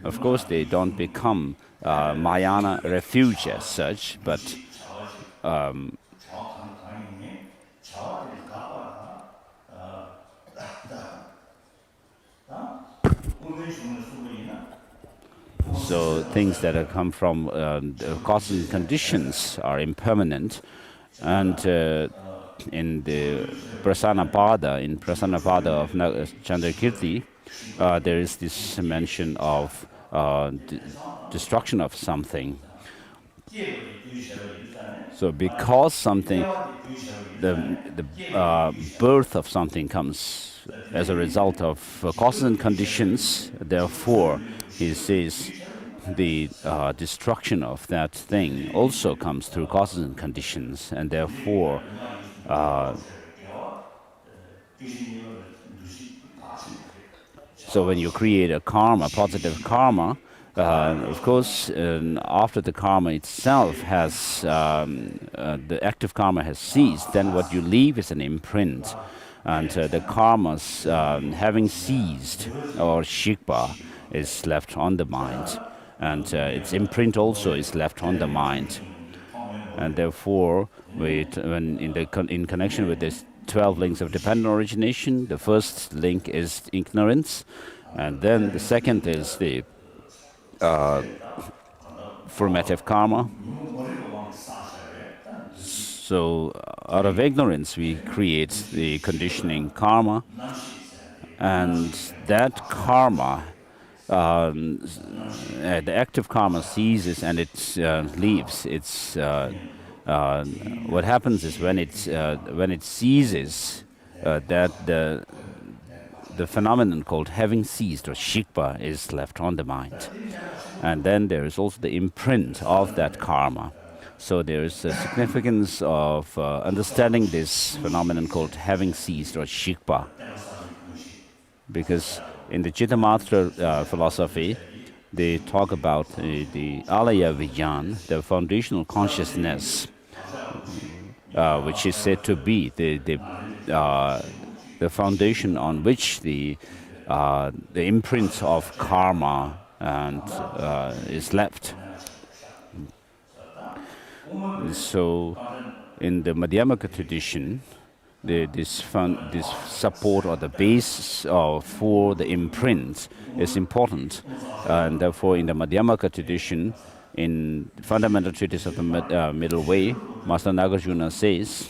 Of course, they don't become Mayana refuge as such, but so things that have come from causes and conditions are impermanent, and in the Prasannapada of Chandrakirti, there is this mention of destruction of something. So because something, the birth of something comes as a result of causes and conditions, therefore, he says, the destruction of that thing also comes through causes and conditions, and therefore so when you create a karma, positive karma, of course, after the karma itself has, the active karma has ceased, then what you leave is an imprint. And the karmas having ceased, or shikpa, is left on the mind. And its imprint also is left on the mind. And therefore, in connection with this 12 links of dependent origination, the first link is ignorance, and then the second is the formative karma. So out of ignorance, we create the conditioning karma, and that karma, the active karma ceases and it leaves. What happens is when it ceases, that the phenomenon called having ceased, or shikpa, is left on the mind. And then there is also the imprint of that karma. So there is a significance of understanding this phenomenon called having ceased, or shikpa. Because in the Chittamatra philosophy, they talk about the alaya vijnan, the foundational consciousness, which is said to be the foundation on which the imprint of karma and is left. So, in the Madhyamaka tradition, this support, or the basis for the imprint, is important, and therefore, in the Madhyamaka tradition, in fundamental treatise of the middle way, Master Nagarjuna says,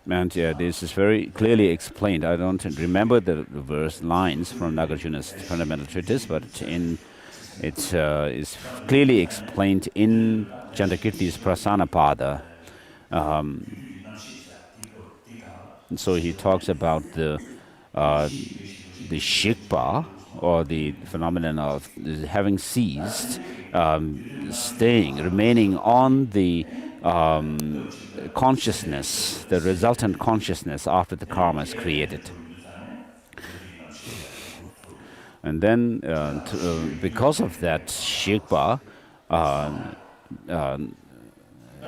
and this is very clearly explained. I don't remember the verse lines from Nagarjuna's fundamental treatise, but it is clearly explained in Chandrakirti's Prasanapada. So he talks about the shikpa, or the phenomenon of having ceased, remaining on the consciousness, the resultant consciousness after the karma is created. And then, because of that shikpa,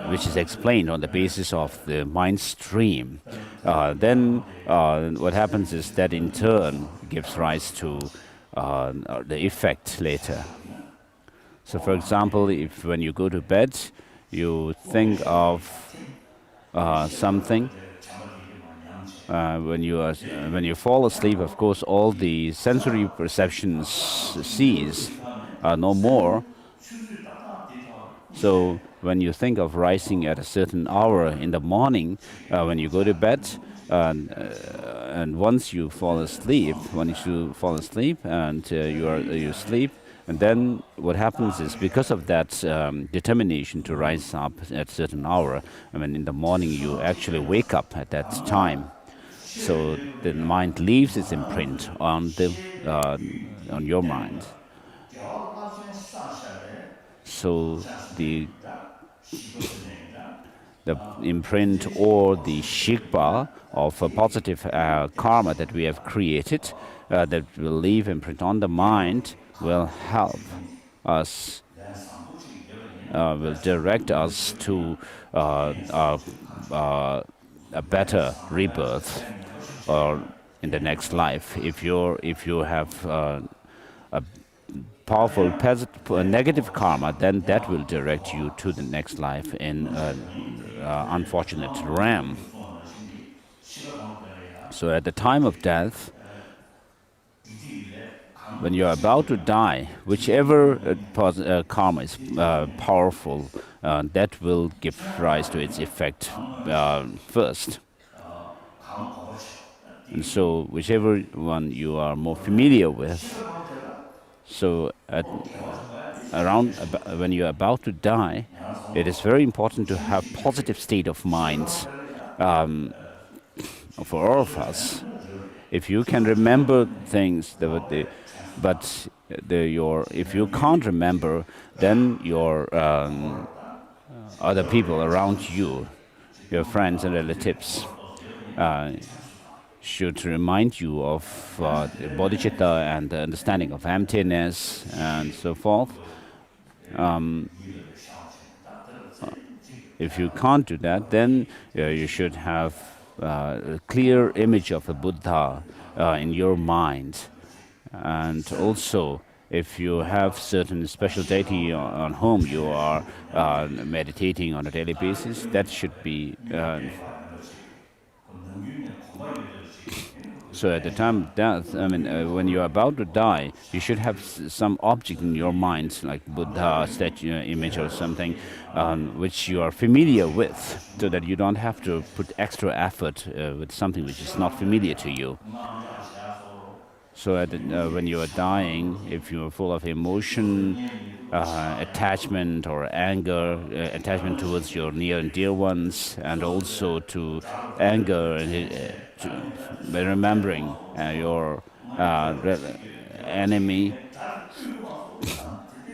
which is explained on the basis of the mind stream, then what happens is that in turn gives rise to the effect later. So, for example, if when you go to bed, you think of something. When you fall asleep, of course, all the sensory perceptions cease, no more. So when you think of rising at a certain hour in the morning, when you go to bed, and once you fall asleep, and you sleep, and then what happens is, because of that determination to rise up at a certain hour, I mean, in the morning you actually wake up at that time. So the mind leaves its imprint on your mind. So the imprint, or the shikpa of a positive karma that we have created, that will leave imprint on the mind, will help us, will direct us to a better rebirth, or in the next life. If you have a powerful negative karma, then that will direct you to the next life in unfortunate realm. So at the time of death, when you are about to die, whichever karma is powerful, that will give rise to its effect first. And so whichever one you are more familiar with, so when you are about to die, it is very important to have positive state of mind for all of us. If you can remember things, if you can't remember, then your other people around you, your friends and relatives, should remind you of the bodhicitta and the understanding of emptiness and so forth. If you can't do that, then you should have a clear image of the Buddha in your mind. And also, if you have certain special deity on whom you are meditating on a daily basis, that should be So at the time of death, when you're about to die, you should have some object in your mind, like Buddha statue, image or something, which you are familiar with, so that you don't have to put extra effort with something which is not familiar to you. So when you are dying, if you are full of emotion, attachment or anger, attachment towards your near and dear ones, and also to anger, by remembering your enemy,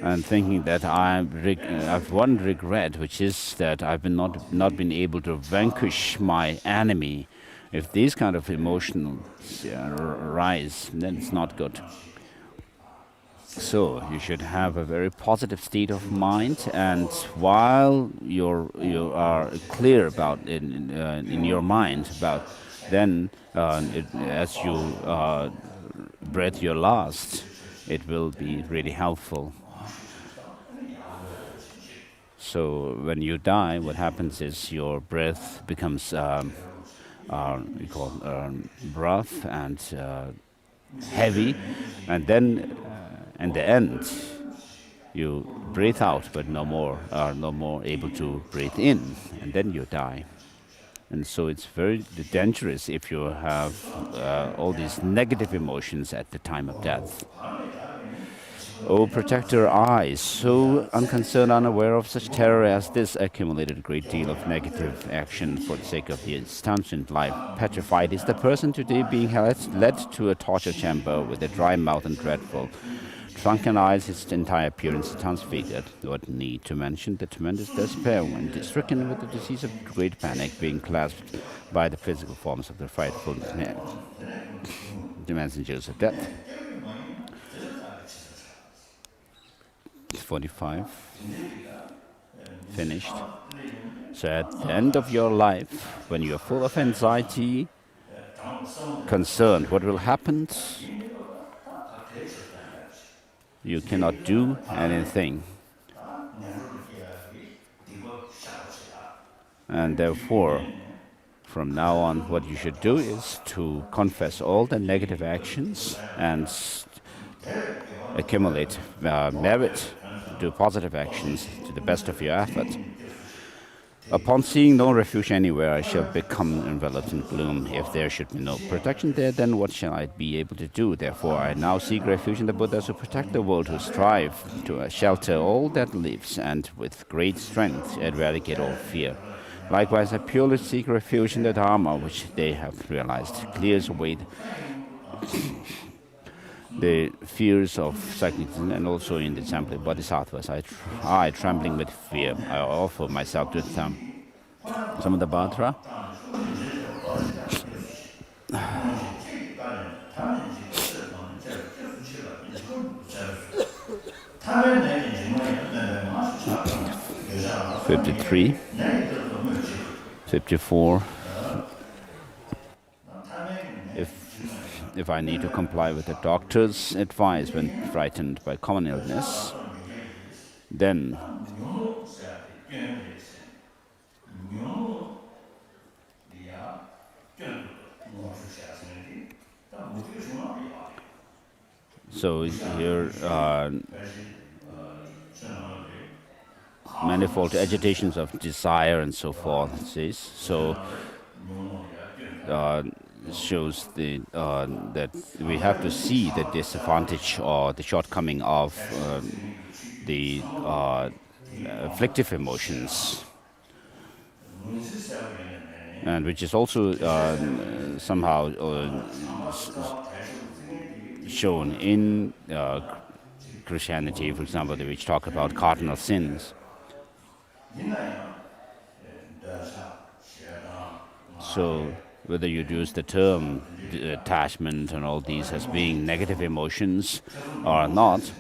and thinking that I've one regret, which is that I've not been able to vanquish my enemy. If these kind of emotions rise, then it's not good. So you should have a very positive state of mind, and while you are clear about it in your mind about, then as you breathe your last, it will be really helpful. So when you die, what happens is your breath becomes we call rough and heavy, and then in the end you breathe out, but no more able to breathe in, and then you die. And so it's very dangerous if you have all these negative emotions at the time of death. O protector I, so unconcerned, unaware of such terror as this, accumulated a great deal of negative action for the sake of the transient life. Petrified is the person today being led to a torture chamber with a dry mouth and dreadful shrunken eyes, his entire appearance transfigured. What need to mention the tremendous despair when stricken with the disease of great panic, being clasped by the physical forms of the frightful the messengers of death. 45. Finished. So at the end of your life, when you are full of anxiety, concerned what will happen, you cannot do anything. And therefore, from now on, what you should do is to confess all the negative actions and accumulate merit, do positive actions to the best of your effort. Upon seeing no refuge anywhere, I shall become enveloped in gloom. If there should be no protection there, then what shall I be able to do? Therefore, I now seek refuge in the Buddhas who protect the world, who strive to shelter all that lives, and with great strength eradicate all fear. Likewise, I purely seek refuge in the Dharma, which they have realized clears away the fears of cynicism, and also in the example of Bodhisattvas. I, trembling with fear, I offer myself to them. Some of the Bhadra. '53, '54. If I need to comply with the doctor's advice when frightened by common illness, then so here manifold agitations of desire and so forth, says. So shows that we have to see the disadvantage or the shortcoming of the afflictive emotions, and which is also somehow shown in Christianity, for example, which talk about cardinal sins. So whether you use the term attachment and all these as being negative emotions or not.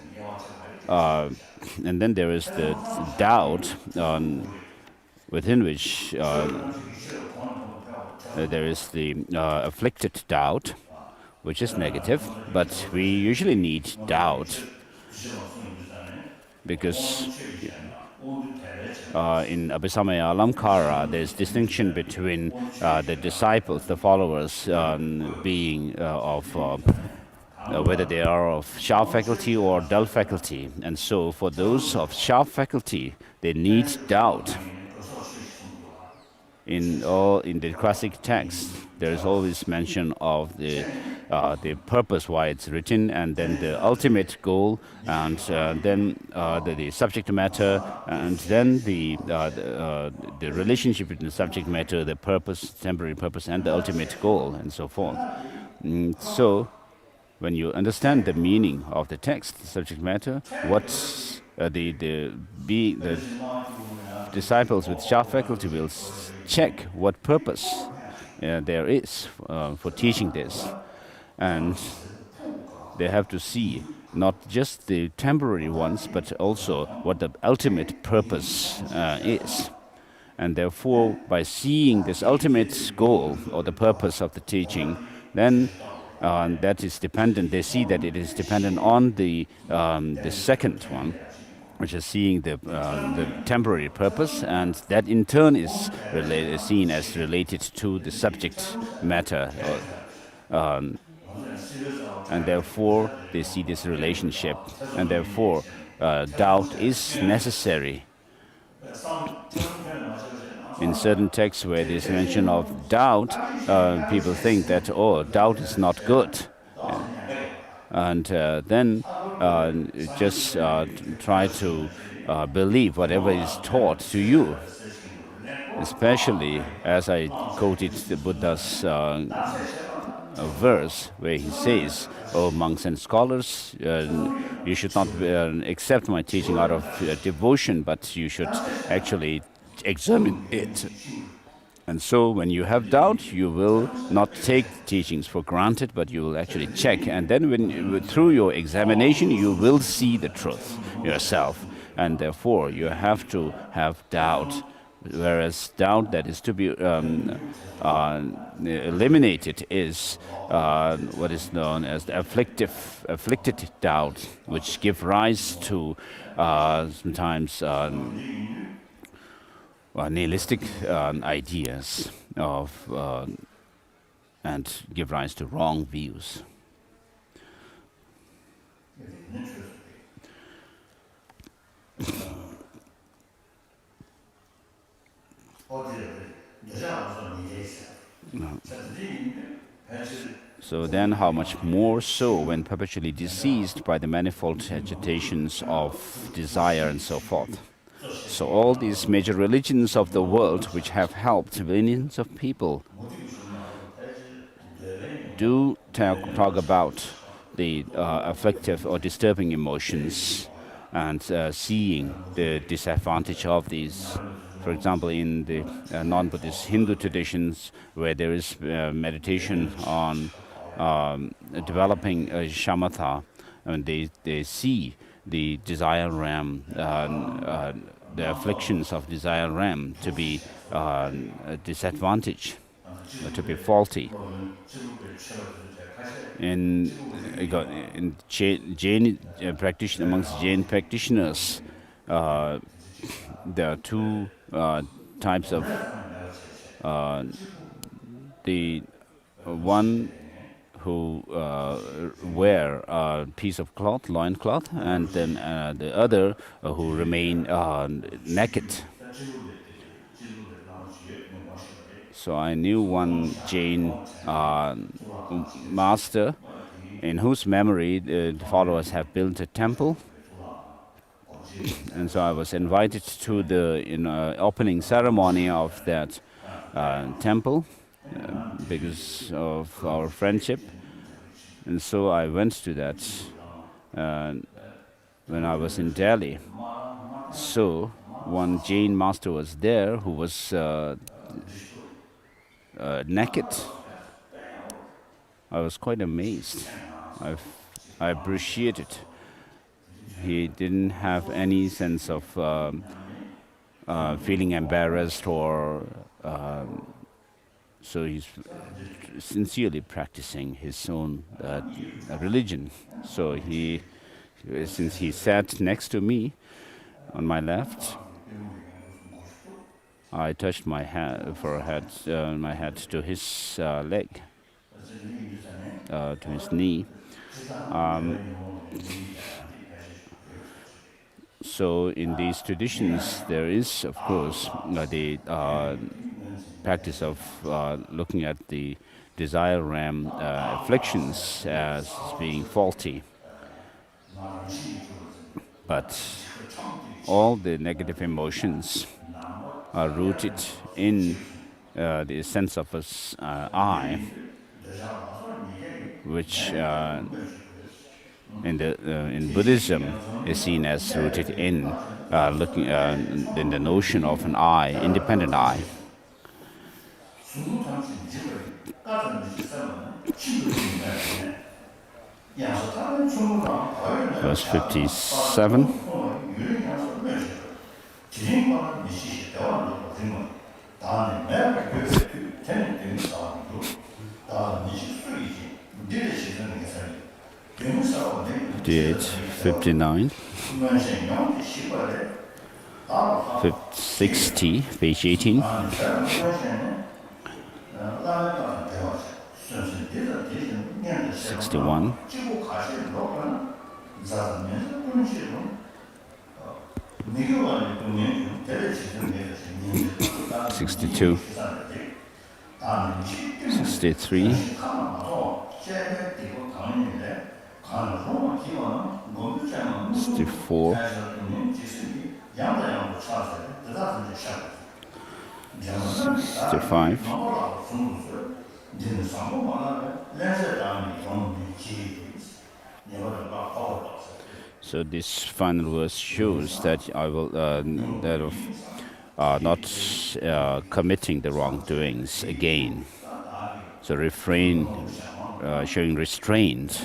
And then there is the doubt within which there is the afflicted doubt, which is negative, but we usually need doubt because in Abhisamaya Alamkara, there's distinction between the disciples, the followers, being of whether they are of sharp faculty or dull faculty. And so for those of sharp faculty, they need doubt. In the classic text, there is always mention of the purpose why it's written, and then the ultimate goal, and then the subject matter, and then the relationship between the subject matter, the purpose, temporary purpose, and the ultimate goal, and so forth. So when you understand the meaning of the text, the subject matter, what's the disciples with sharp faculty will check what purpose there is for teaching this. And they have to see not just the temporary ones, but also what the ultimate purpose is. And therefore, by seeing this ultimate goal or the purpose of the teaching, then that is dependent. They see that it is dependent on the second one, which is seeing the temporary purpose, and that in turn is seen as related to the subject matter, and therefore they see this relationship, and therefore doubt is necessary. In certain texts where there is mention of doubt, people think that, doubt is not good. And then just try to believe whatever is taught to you. Especially as I quoted the Buddha's verse where he says, "Oh, monks and scholars, you should not accept my teaching out of devotion, but you should actually examine it." And so when you have doubt, you will not take teachings for granted, but you will actually check. And then through your examination, you will see the truth yourself. And therefore, you have to have doubt. Whereas doubt that is to be eliminated is what is known as the afflicted doubt, which give rise to sometimes nihilistic ideas and give rise to wrong views. So then how much more so when perpetually diseased by the manifold agitations of desire and so forth. So all these major religions of the world, which have helped millions of people, do talk about the afflictive or disturbing emotions and seeing the disadvantage of these. For example, in the non-Buddhist Hindu traditions, where there is meditation on developing shamatha, and they see the desire realm, the afflictions of desire realm to be a disadvantage, to be faulty. In Jain practitioner, amongst Jain practitioners, there are two types of the one who wear a piece of cloth, loin cloth, and then the other who remain naked. So I knew one Jain master in whose memory the followers have built a temple. And so I was invited to the opening ceremony of that temple because of our friendship. And so I went to that when I was in Delhi. So one Jain master was there who was naked. I was quite amazed. I appreciated. He didn't have any sense of feeling embarrassed or so he's sincerely practicing his own religion. So since he sat next to me on my left, I touched my my head to his leg, to his knee. So in these traditions, there is, of course, the practice of looking at the desire realm afflictions as being faulty. But all the negative emotions are rooted in the sense of I, which in Buddhism is seen as rooted in looking in the notion of an I, independent I. Verse 57. Fifty-eight, 59, 60, page 18. 61. 62. 63. 64. 65. So this final verse shows that I will that of not committing the wrongdoings again. So refrain, showing restraint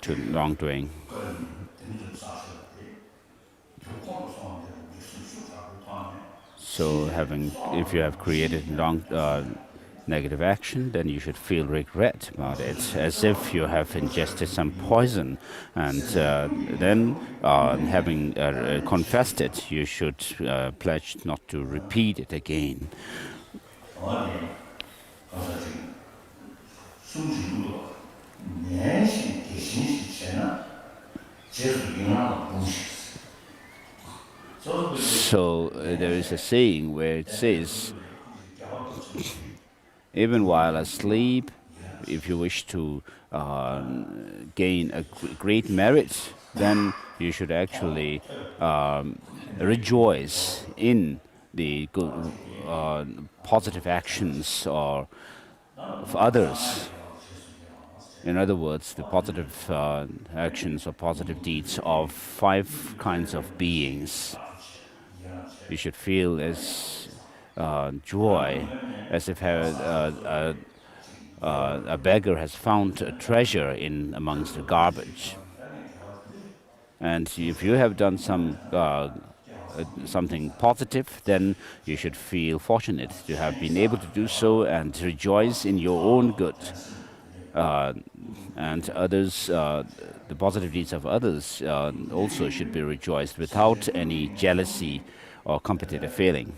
to wrongdoing. So if you have created negative action, then you should feel regret about it, as if you have ingested some poison, and then having confessed it, you should pledge not to repeat it again. So there is a saying where it says, even while asleep, if you wish to gain a great merit, then you should actually rejoice in the good, positive actions of others. In other words, the positive actions or positive deeds of 5 kinds of beings. You should feel as joy, as if a beggar has found a treasure in amongst the garbage. And if you have done something positive, then you should feel fortunate to have been able to do so and rejoice in your own good. And others, the positive deeds of others also should be rejoiced without any jealousy or competitive feeling.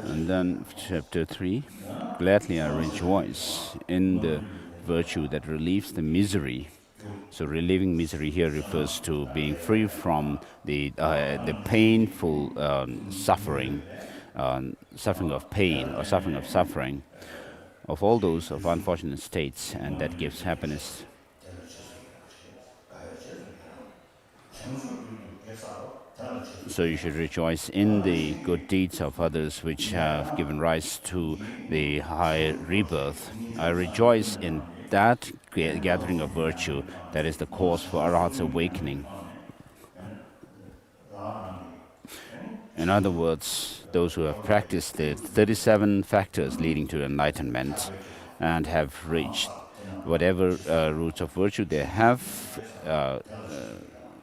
And then chapter 3, gladly I rejoice in the virtue that relieves the misery. So relieving misery here refers to being free from the painful suffering of pain or suffering of suffering, of all those of unfortunate states, and that gives happiness. So you should rejoice in the good deeds of others which have given rise to the high rebirth. I rejoice in that gathering of virtue that is the cause for Arhat's awakening. In other words, those who have practiced the 37 factors leading to enlightenment and have reached whatever roots of virtue they have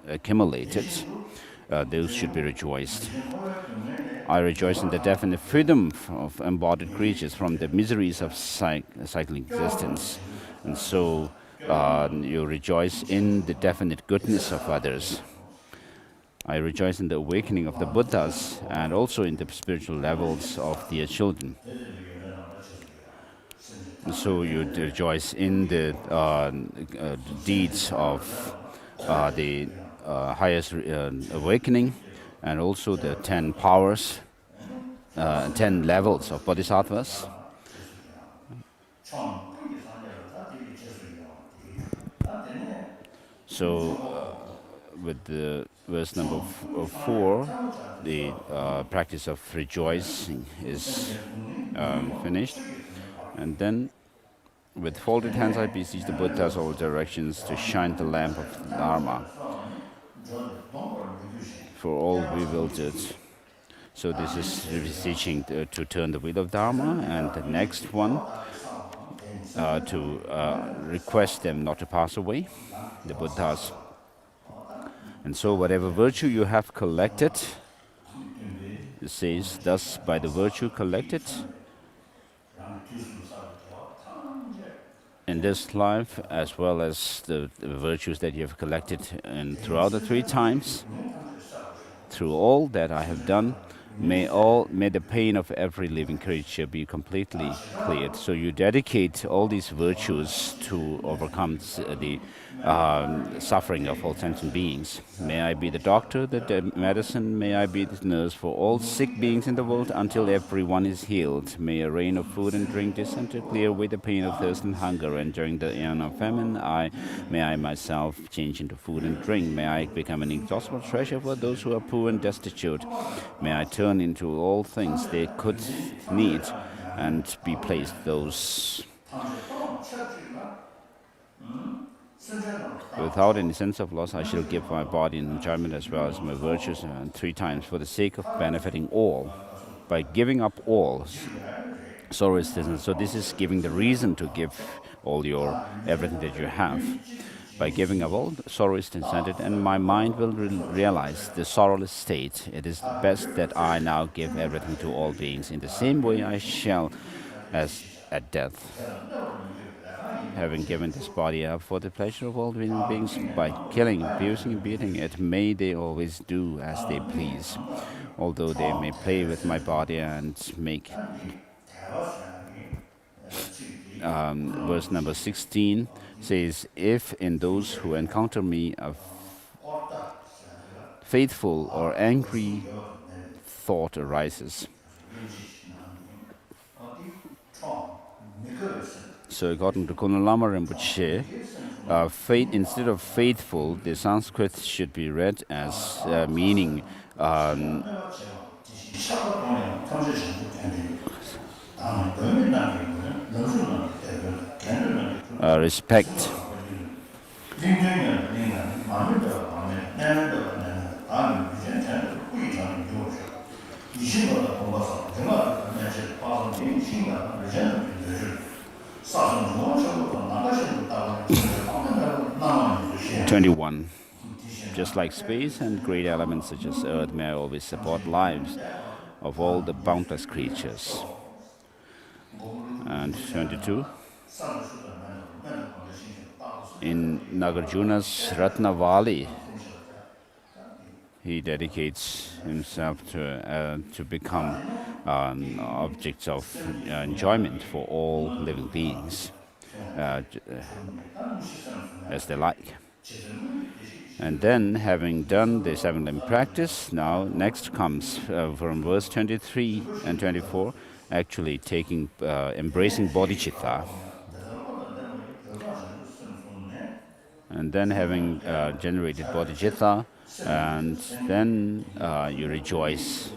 accumulated, those should be rejoiced. I rejoice in the definite freedom of embodied creatures from the miseries of cycling existence. And so you rejoice in the definite goodness of others. I rejoice in the awakening of the Buddhas and also in the spiritual levels of their children. And so you rejoice in the deeds of the highest awakening, and also the 10 powers, 10 levels of bodhisattvas. So with the verse number 4, the practice of rejoicing is finished. And then, with folded hands I beseech the Buddhas all directions to shine the lamp of Dharma for all bewildered. So this is beseeching to turn the wheel of Dharma, and the next one to request them not to pass away, the Buddhas. And so whatever virtue you have collected, it says, thus by the virtue collected in this life, as well as the virtues that you have collected throughout the 3 times, through all that I have done, may the pain of every living creature be completely cleared. So you dedicate all these virtues to overcome the suffering of all sentient beings. May I be the doctor, the medicine, may I be the nurse for all sick beings in the world until everyone is healed. May a rain of food and drink descend to clear away the pain of thirst and hunger, and during the aeon of famine, may I myself change into food and drink. May I become an inexhaustible treasure for those who are poor and destitute. May I turn into all things they could need and be placed those without any sense of loss. I shall give my body in enjoyment as well as my virtues 3 times for the sake of benefiting all. By giving up all, sorrow is this. So this is giving the reason to give all everything that you have. By giving up all, sorrow is transcended, and my mind will realize the sorrowless state. It is best that I now give everything to all beings. In the same way I shall as at death. Having given this body up for the pleasure of all living beings, by killing, abusing, and beating it, may they always do as they please, although they may play with my body and make. Verse number 16 says, if in those who encounter me a faithful or angry thought arises. So according to Dalai Lama Rinpoche, instead of faithful, the Sanskrit should be read as meaning respect. (21) Just like space and great elements such as earth, may I always support lives of all the boundless creatures. And 22. In Nagarjuna's Ratnavali, he dedicates himself to become objects of enjoyment for all living beings, as they like. And then, having done the 7-limb practice, now next comes from verse 23 and 24, actually embracing bodhicitta. And then having generated bodhicitta, and then you rejoice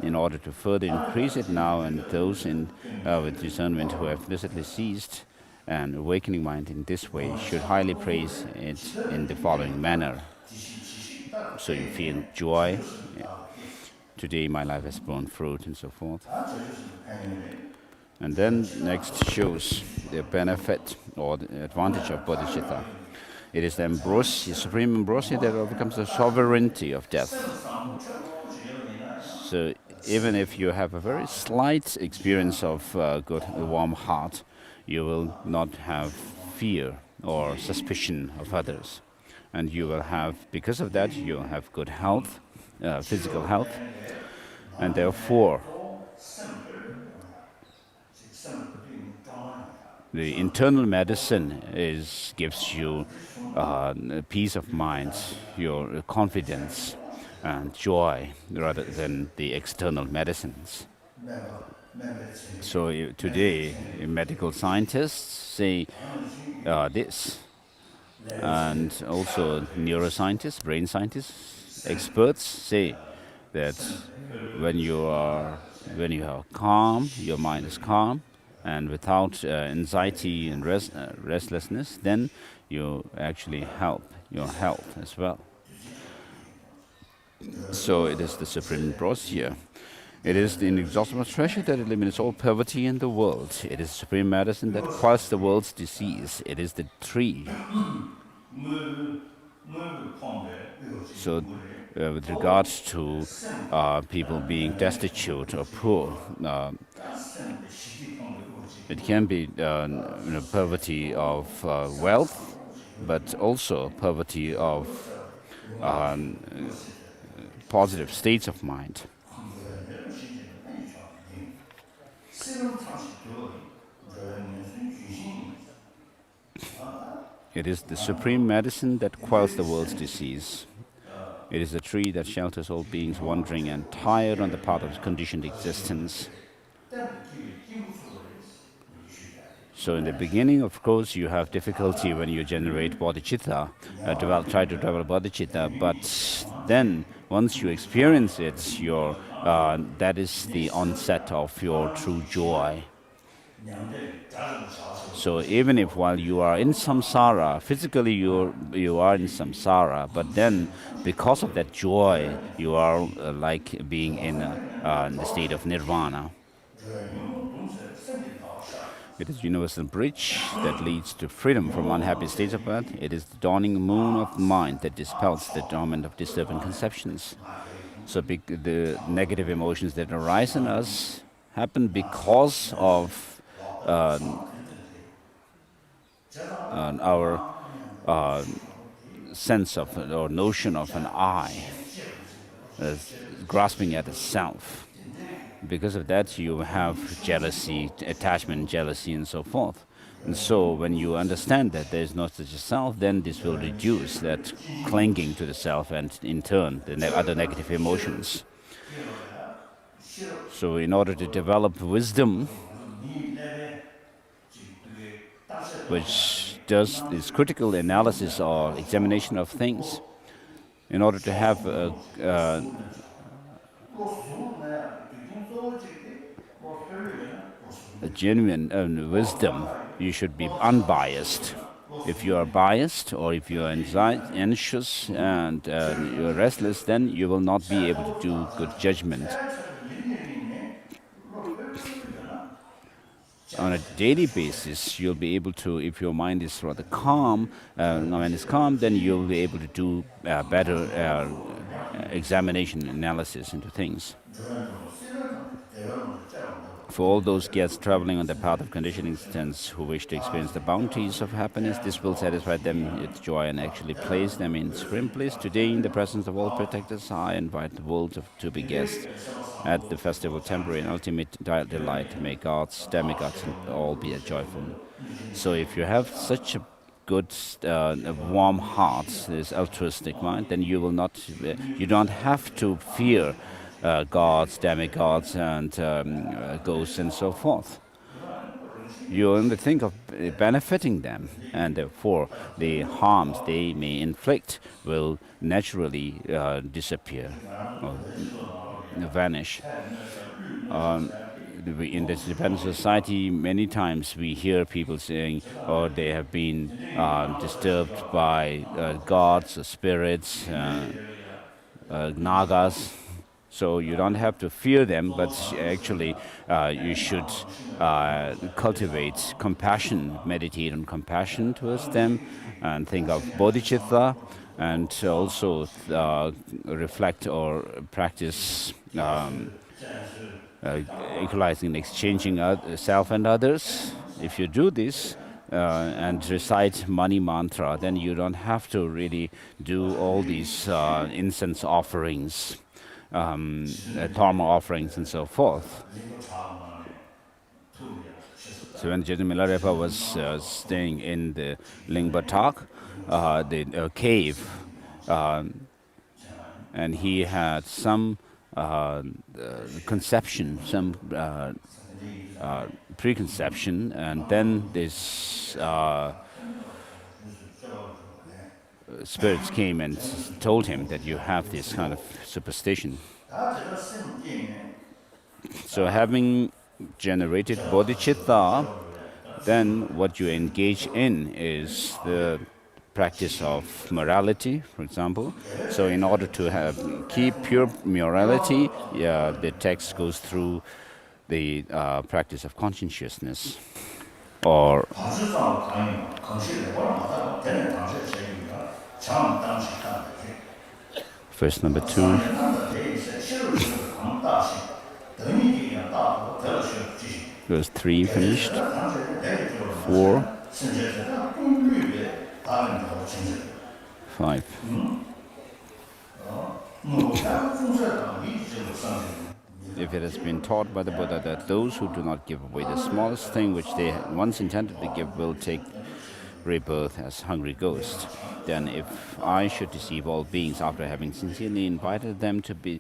in order to further increase it now, and those with discernment who have lucidly ceased and awakening mind in this way should highly praise it in the following manner. So you feel joy. Today my life has borne fruit, and so forth. And then next shows the benefit or the advantage of bodhicitta. It is the ambrosia, supreme ambrosia that overcomes the sovereignty of death. So even if you have a very slight experience of good, a warm heart, you will not have fear or suspicion of others. And you will have, because of that, you will have good health, physical health, and therefore the internal medicine gives you peace of mind, your confidence and joy, rather than the external medicines. So today, medical scientists say this, and also neuroscientists, brain scientists, experts say that when you are calm, your mind is calm, and without anxiety and restlessness, then you actually help your health as well. So it is the supreme ambrosia. It is the inexhaustible treasure that eliminates all poverty in the world. It is supreme medicine that quells the world's disease. It is the tree. So with regards to people being destitute or poor, it can be poverty of wealth, but also poverty of positive states of mind. It is the supreme medicine that quells the world's disease. It is a tree that shelters all beings wandering and tired on the path of conditioned existence. So in the beginning, of course, you have difficulty when you generate bodhicitta, try to develop bodhicitta, but then once you experience it, that is the onset of your true joy. So even if while you are in samsara, physically you are in samsara, but then because of that joy, you are like being in the state of nirvana. It is the universal bridge that leads to freedom from unhappy states of birth. It is the dawning moon of the mind that dispels the torment of disturbing conceptions. So the negative emotions that arise in us happen because of our sense of or notion of an I, grasping at a self. Because of that, you have jealousy, attachment, jealousy, and so forth. And so when you understand that there is no such a self, then this will reduce that clinging to the self and in turn the other negative emotions. So in order to develop wisdom, which does this critical analysis or examination of things, in order to have a genuine wisdom, you should be unbiased. If you are biased or if you are anxious and you are restless, then you will not be able to do good judgment. On a daily basis, you'll be able to, if your mind is rather calm, when it's calm, then you'll be able to do better examination, analysis into things. For all those guests traveling on the path of conditioning existence who wish to experience the bounties of happiness, this will satisfy them with joy and actually place them in supreme bliss. Today, in the presence of all protectors, I invite the world to be guests at the festival temporary and ultimate delight. May gods, demigods, and all be joyful. So if you have such a good, warm heart, this altruistic mind, then you will not, you don't have to fear gods, demigods, and ghosts, and so forth. You only think of benefiting them, and therefore the harms they may inflict will naturally disappear or vanish. In this Japanese society, many times we hear people saying, "Oh, they have been disturbed by gods, spirits, nagas." So you don't have to fear them, but actually you should cultivate compassion, meditate on compassion towards them, and think of bodhicitta, and also reflect or practice equalizing and exchanging self and others. If you do this and recite Mani mantra, then you don't have to really do all these incense offerings, dharma offerings, and so forth. So when Chaitanya Milarepa was staying in the Lingbatak, the cave, and he had some conception, some preconception, and then this spirits came and told him that you have this kind of superstition. So having generated bodhicitta, then what you engage in is the practice of morality, for example. So in order to keep pure morality, the text goes through the practice of conscientiousness. Or verse number 2. Verse 3 finished. 4. 5. If it has been taught by the Buddha that those who do not give away the smallest thing which they once intended to give will take rebirth as hungry ghosts, then if I should deceive all beings after having sincerely invited them to the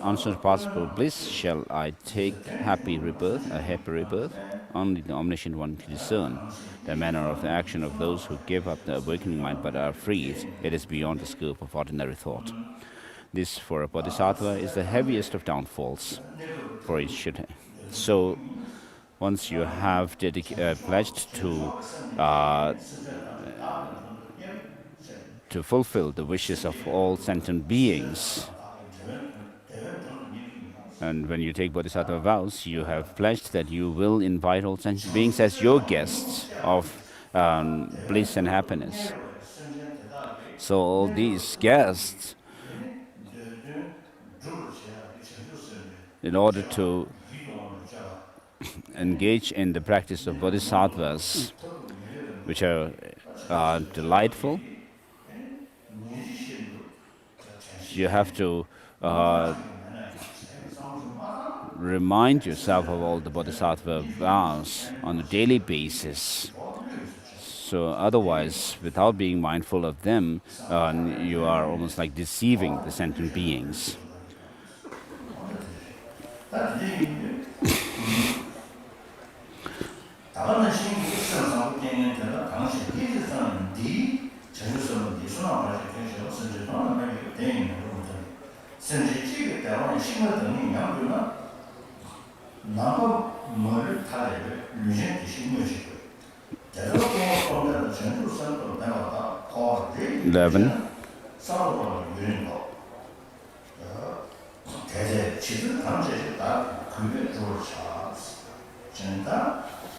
unsurpassable bliss, shall I take a happy rebirth? Only the omniscient one can discern the manner of the action of those who give up the awakening mind but are freed. It is beyond the scope of ordinary thought. This, for a bodhisattva, is the heaviest of downfalls, for it should. So, once you have pledged to fulfill the wishes of all sentient beings, and when you take bodhisattva vows, you have pledged that you will invite all sentient beings as your guests of bliss and happiness. So all these guests, in order to engage in the practice of bodhisattvas, which are delightful, you have to remind yourself of all the bodhisattva vows on a daily basis. So otherwise, without being mindful of them, you are almost like deceiving the sentient beings.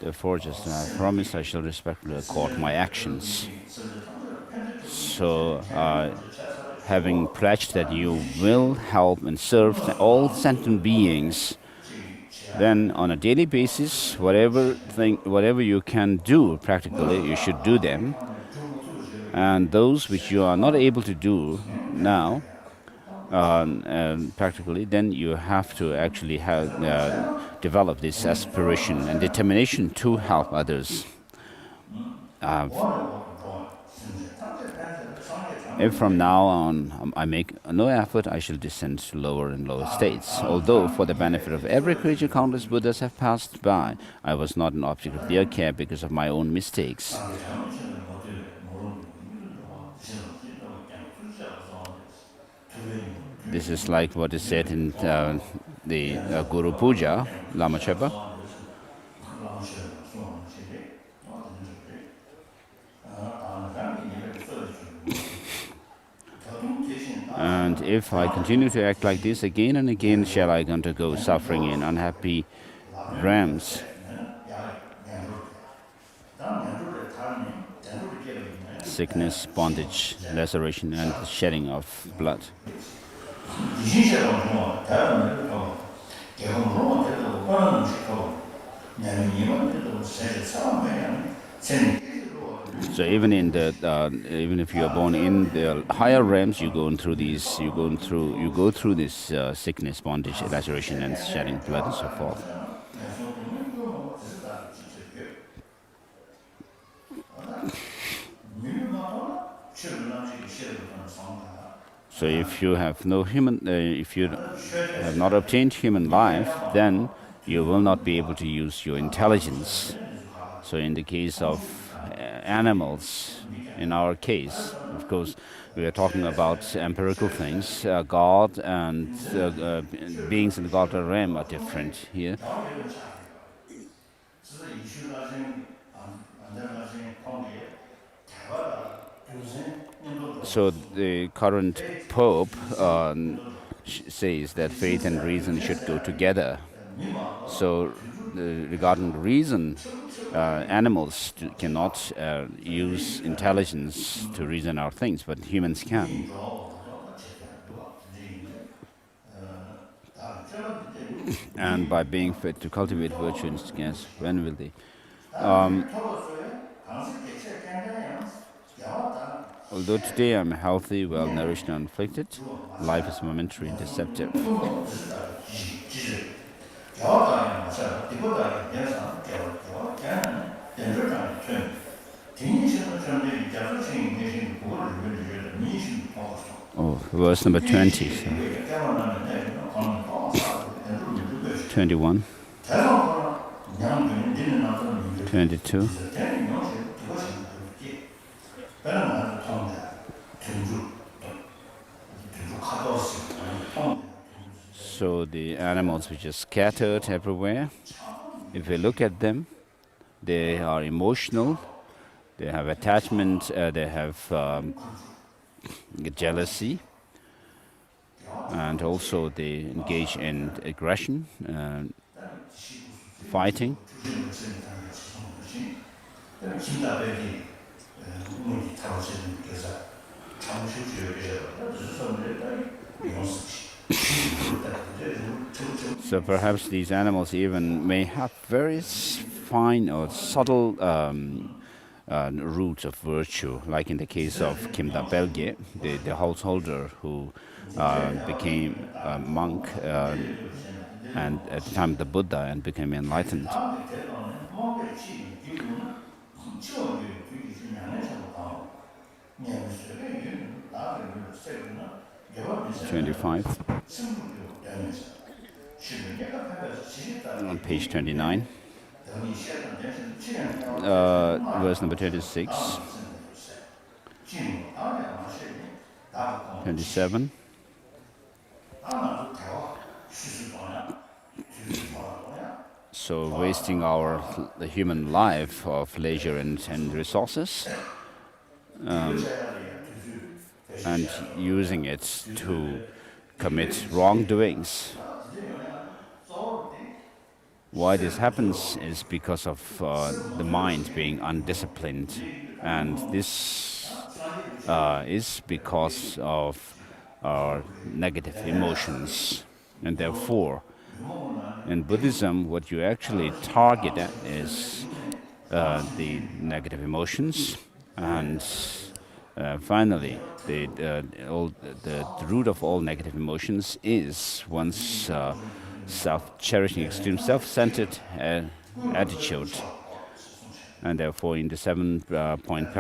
Therefore, just as I promise, I shall respectfully accord my actions. So, having pledged that you will help and serve all sentient beings, then on a daily basis, whatever you can do practically, you should do them. And those which you are not able to do now, practically, then you have to actually develop this aspiration and determination to help others. If from now on I make no effort, I shall descend to lower and lower states. Although for the benefit of every creature countless Buddhas have passed by, I was not an object of their care because of my own mistakes. This is like what is said in the Guru Puja, Lama Chepa. And if I continue to act like this again and again, shall I undergo suffering in unhappy realms? Sickness, bondage, laceration, and the shedding of blood. So even in the even if you are born in the higher realms, you go through this sickness, bondage, laceration, and shedding blood, and so forth. So if you have no human, if you have not obtained human life, then you will not be able to use your intelligence. So in the case of animals, in our case, of course, we are talking about empirical things. God and beings in the God realm are different here. So the current Pope says that faith and reason should go together. So regarding reason, animals cannot use intelligence to reason out things, but humans can. And by being fit to cultivate virtue and yes, when will they? Although today I'm healthy, well-nourished and unafflicted, life is momentary and deceptive. Oh, verse number 20. So. 21. 22. So the animals which are scattered everywhere, if we look at them, they are emotional, they have attachment, they have jealousy, and also they engage in aggression, fighting. So perhaps these animals even may have very fine or subtle roots of virtue, like in the case of Kimda Belge, the householder who became a monk and at the time of the Buddha and became enlightened. 25. On page 29. Verse number 26. 27. So wasting the human life of leisure and resources, and using it to commit wrongdoings. Why this happens is because of the mind being undisciplined, and this is because of our negative emotions. And therefore, in Buddhism, what you actually target at is the negative emotions, and finally, the root of all negative emotions is one's self-cherishing, extreme self-centered attitude. And therefore, in the 7-point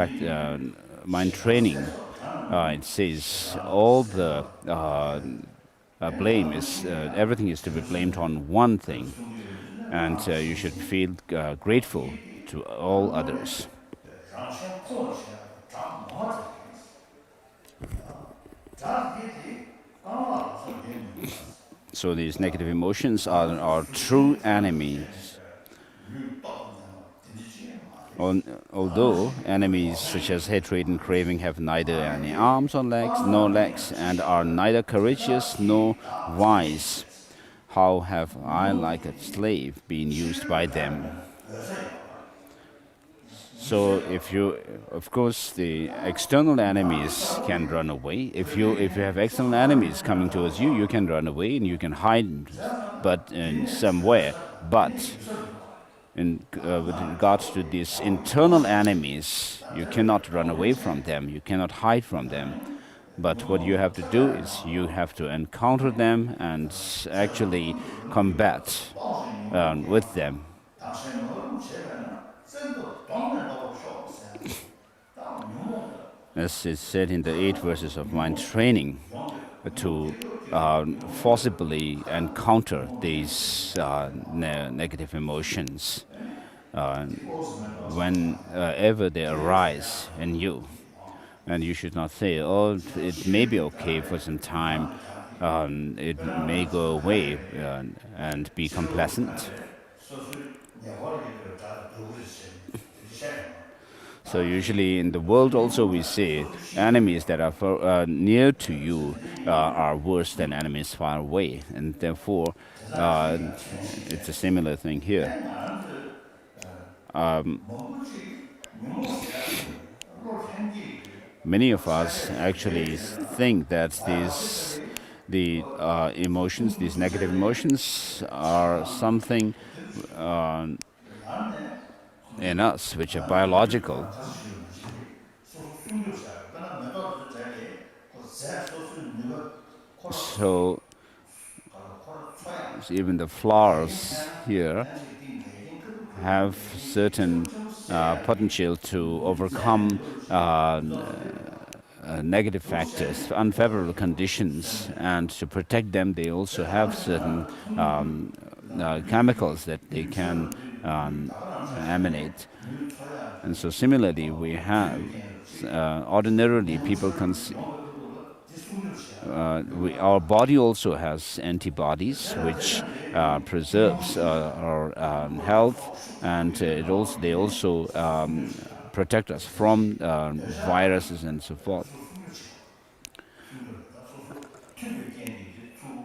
mind training, it says all the blame is, everything is to be blamed on one thing, and you should feel grateful to all others. So these negative emotions are our true enemies. Although enemies such as hatred and craving have neither any arms or legs, nor legs, and are neither courageous nor wise, how have I, like a slave, been used by them? So of course, the external enemies can run away. If you have external enemies coming towards you, you can run away and you can hide, but in somewhere. But with regards to these internal enemies, you cannot run away from them. You cannot hide from them. But what you have to do is you have to encounter them and actually combat with them. As is said in the 8 verses of mind training, to forcibly encounter these negative emotions whenever they arise in you. And you should not say, oh, it may be okay for some time, it may go away and be complacent. So usually in the world also we say enemies that are near to you are worse than enemies far away. And therefore, it's a similar thing here. Many of us actually think that the emotions, these negative emotions, are something in us which are biological. So even the flowers here have certain potential to overcome negative factors, unfavorable conditions, and to protect them they also have certain chemicals that they can emanate. And so similarly we have ordinarily people our body also has antibodies which preserves our health, and they also protect us from viruses and so forth.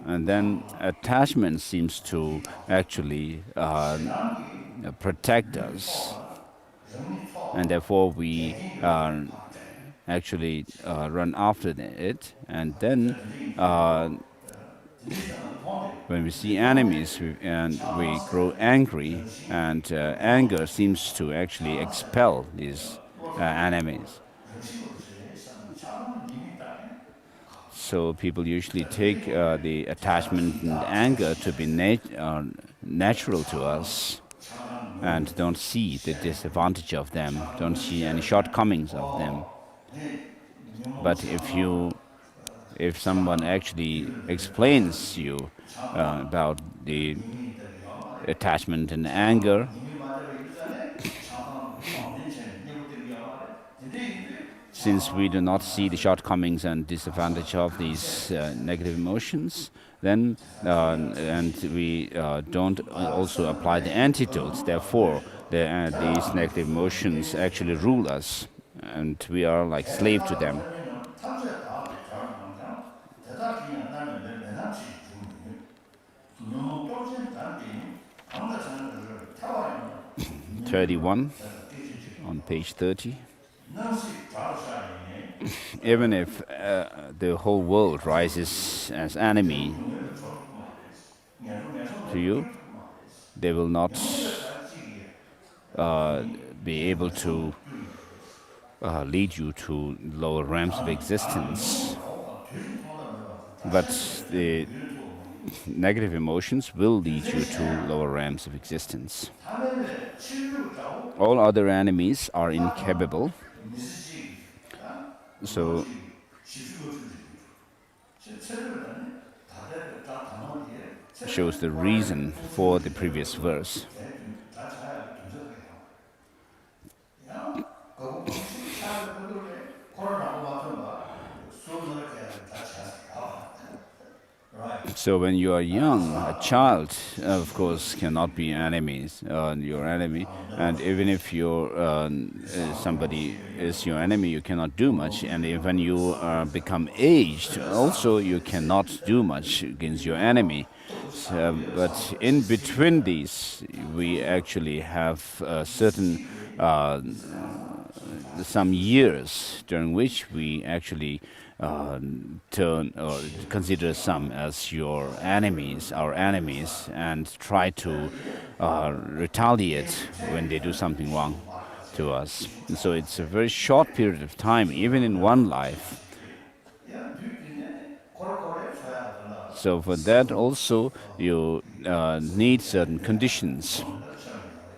And then attachment seems to actually protect us, and therefore we actually run after it. And then when we see enemies and we grow angry, and anger seems to actually expel these enemies. So people usually take the attachment and anger to be natural to us, and don't see the disadvantage of them, don't see any shortcomings of them. But if someone actually explains you about the attachment and anger, since we do not see the shortcomings and disadvantage of these negative emotions, then and we don't also apply the antidotes, therefore these negative emotions actually rule us, and we are like slave to them. 31 on page 30. Even if the whole world rises as enemy to you, they will not be able to lead you to lower realms of existence. But the negative emotions will lead you to lower realms of existence. All other enemies are incapable. So shows the reason for the previous verse. So when you are young, a child, of course, cannot be enemies, your enemy. And even if somebody is your enemy, you cannot do much. And when you become aged, also you cannot do much against your enemy. But in between these, we actually have certain some years during which we actually turn or consider some as our enemies, and try to retaliate when they do something wrong to us. And so it's a very short period of time, even in one life. So for that also you need certain conditions.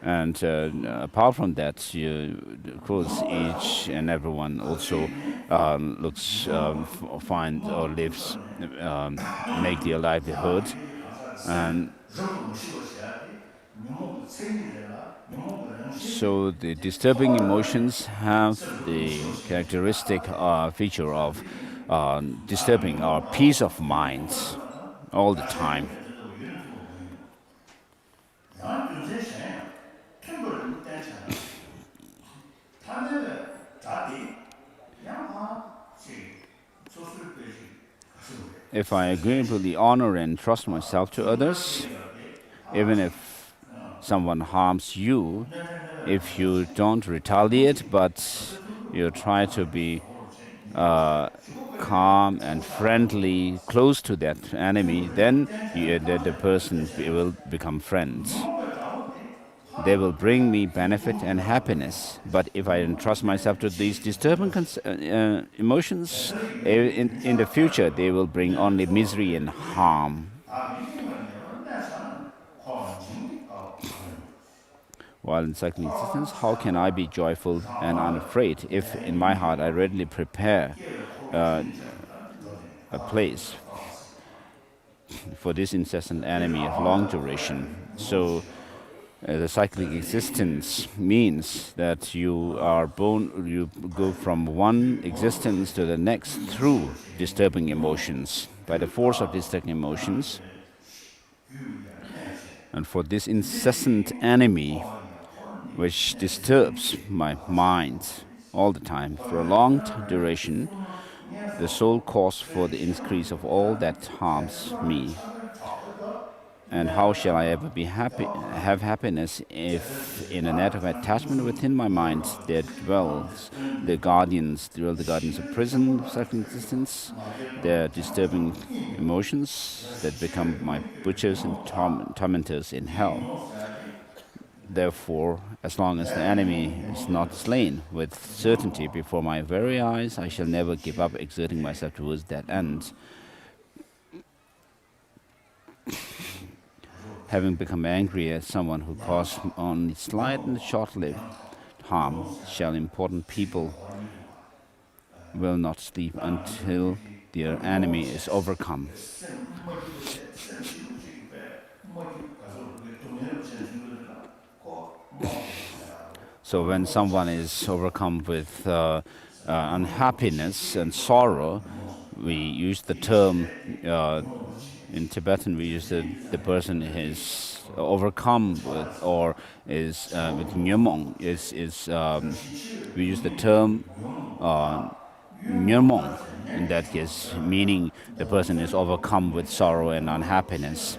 And apart from that, of course, each and everyone also looks, finds or lives, make their livelihood. And so the disturbing emotions have the characteristic feature of disturbing our peace of mind all the time. If I agreeably honor and trust myself to others, even if someone harms you, if you don't retaliate, but you try to be calm and friendly, close to that enemy, then the person will become friends. They will bring me benefit and happiness. But if I entrust myself to these disturbing emotions, in the future they will bring only misery and harm. While in cycling existence, how can I be joyful and unafraid if in my heart I readily prepare a place for this incessant enemy of long duration? So the cyclic existence means that you go from one existence to the next through disturbing emotions, by the force of disturbing emotions. And for this incessant enemy, which disturbs my mind all the time for a long duration, the sole cause for the increase of all that harms me. And how shall I ever be have happiness if in a net of attachment within my mind there dwell the guardians of prison of cycling existence, their disturbing emotions that become my butchers and tormentors in hell. Therefore, as long as the enemy is not slain with certainty before my very eyes, I shall never give up exerting myself towards that end. Having become angry at someone who caused only slight and short-lived harm, shall important people will not sleep until their enemy is overcome. So when someone is overcome with unhappiness and sorrow, we use the term, in Tibetan we use the person is overcome with, or is with nyamong, we use the term nyamong in that case, meaning the person is overcome with sorrow and unhappiness.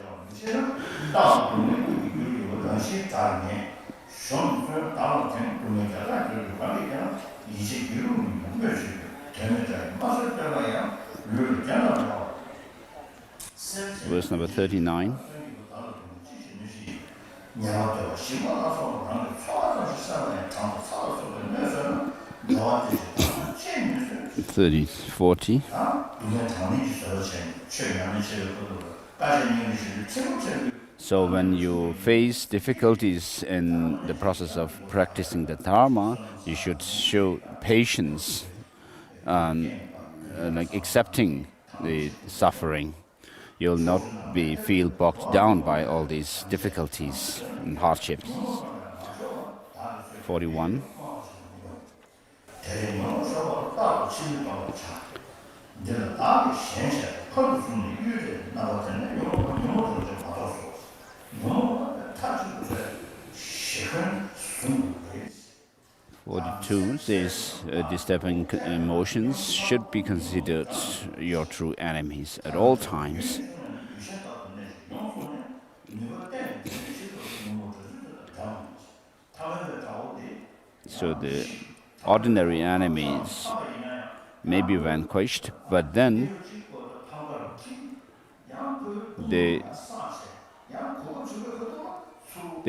Verse number 39. 40. So when you face difficulties in the process of practicing the Dharma, you should show patience and like accepting the suffering. You'll not feel bogged down by all these difficulties and hardships. 41. 42 says disturbing emotions should be considered your true enemies at all times. So the ordinary enemies may be vanquished, but then they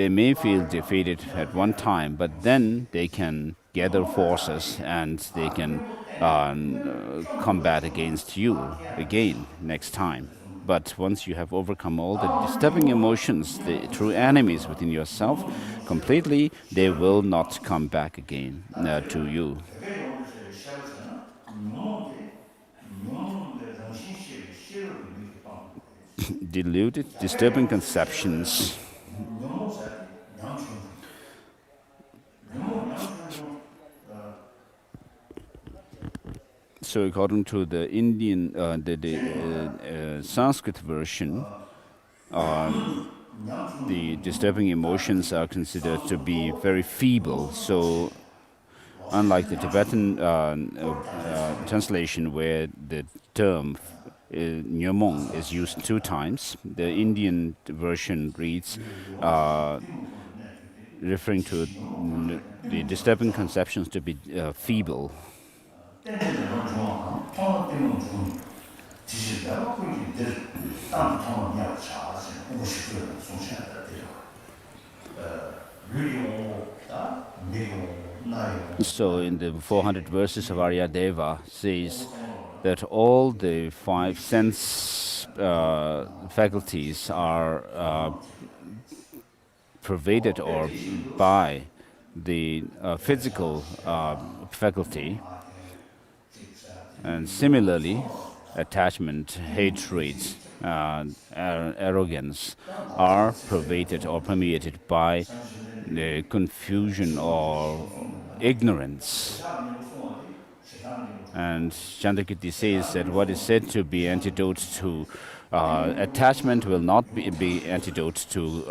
may feel defeated at one time, but then they can gather forces and they can combat against you again next time. But once you have overcome all the disturbing emotions, the true enemies within yourself, completely, they will not come back again to you. Deluded, disturbing conceptions. So according to the Indian, Sanskrit version, the disturbing emotions are considered to be very feeble. So unlike the Tibetan translation where the term nyomong is used 2 times, the Indian version reads referring to the disturbing conceptions to be feeble. So in the 400 verses of Aryadeva says that all the 5 sense faculties are pervaded or by the physical faculty, and similarly attachment, hatred, arrogance are pervaded or permeated by the confusion or ignorance. And Chandrakirti says that what is said to be antidote to attachment will not be antidote to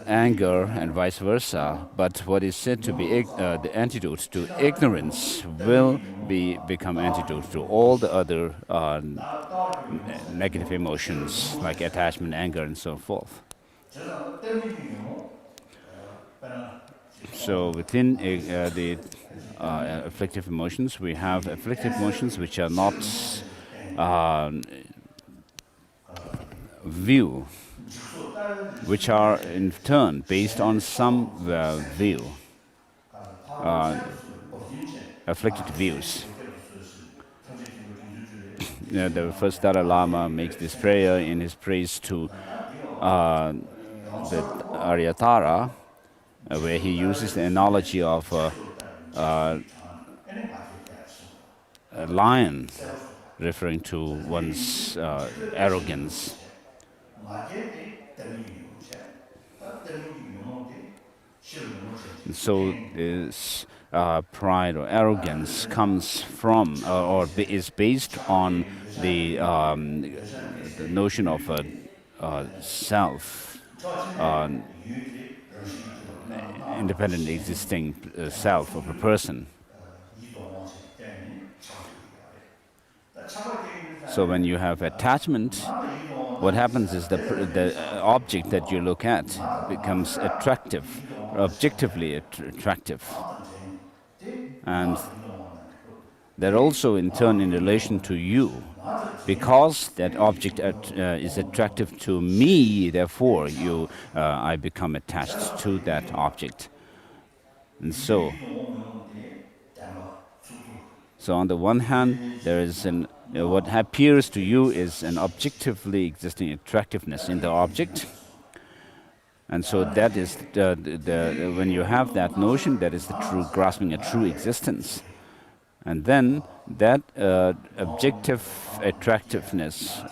anger and vice versa, but what is said to be the antidote to ignorance will become antidote to all the other negative emotions like attachment, anger, and so forth. So within the afflictive emotions, we have afflictive emotions which are not view, which are in turn based on some view, afflicted views. The first Dalai Lama makes this prayer in his praise to the Aryatara, where he uses the analogy of a lion, referring to one's arrogance. So this pride or arrogance comes from or is based on the notion of a self, independent existing self of a person. So when you have attachment, what happens is the object that you look at becomes attractive, objectively attractive. And that also in turn in relation to you. Because that object is attractive to me, therefore I become attached to that object. And so on the one hand, there is what appears to you is an objectively existing attractiveness in the object. And so that is when you have that notion, that is the true grasping a true existence. And then that objective attractiveness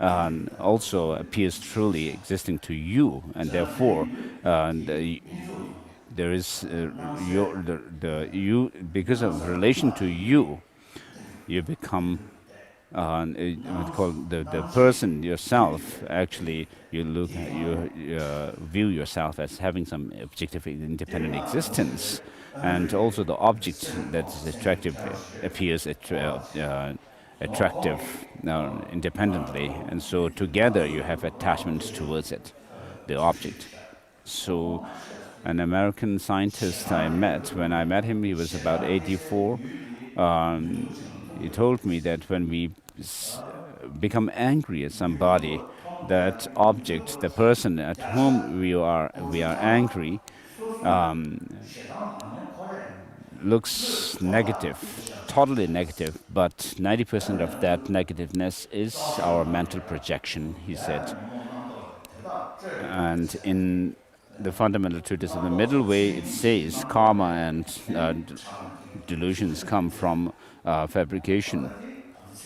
also appears truly existing to you, and therefore there is you because of relation to you, you become the person yourself, actually you view yourself as having some objective independent existence, and also the object that is attractive appears attractive independently, and so together you have attachment towards it, the object. So an American scientist I met, when I met him, he was about 84. He told me that when we become angry at somebody, that object, the person at whom we are angry, looks negative, totally negative, but 90% of that negativeness is our mental projection, he said. And in the fundamental treatise of the middle way, it says karma and delusions come from fabrication,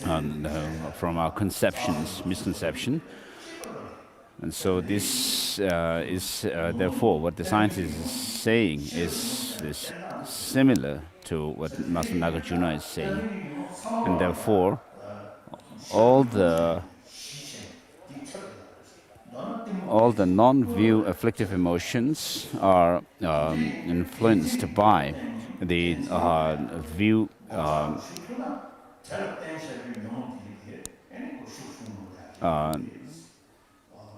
and from our conceptions, misconception. And so this is therefore what the scientist is saying is similar to what Master Nagarjuna is saying. And therefore, all the non-view afflictive emotions are influenced by the view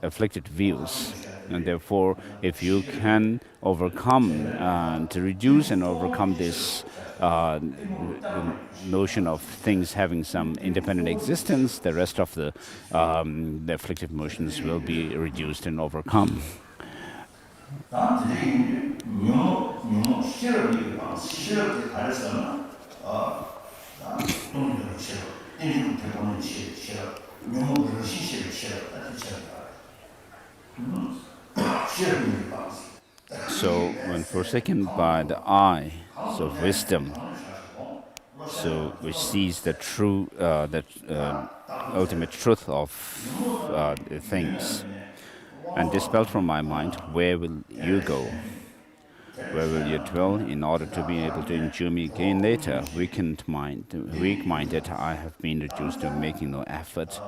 afflicted views. And therefore, if you can overcome to reduce and overcome this notion of things having some independent existence, the rest of the afflictive emotions will be reduced and overcome. So, when forsaken by the eye, so wisdom, so which sees the true, ultimate truth of things, and dispelled from my mind, where will you go? Where will you dwell in order to be able to injure me again later? Weak-minded, I have been reduced to making no effort.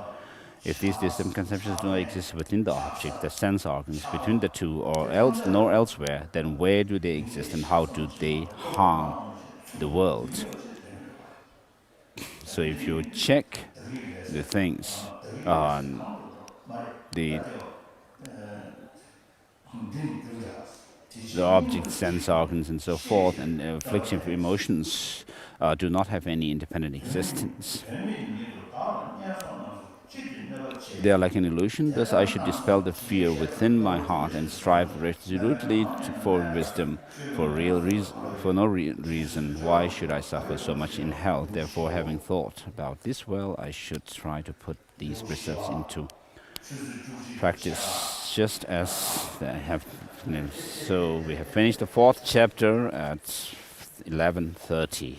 If these distant conceptions do not exist within the object, the sense organs, between the two, or elsewhere, then where do they exist and how do they harm the world? So if you check the things on the object, sense organs, and so forth, and afflictive emotions do not have any independent existence. They are like an illusion, thus I should dispel the fear within my heart and strive resolutely for wisdom, for no real reason. Why should I suffer so much in hell? Therefore, having thought about this well, I should try to put these precepts into practice, just as I have. So we have finished the 4th chapter at 11:30.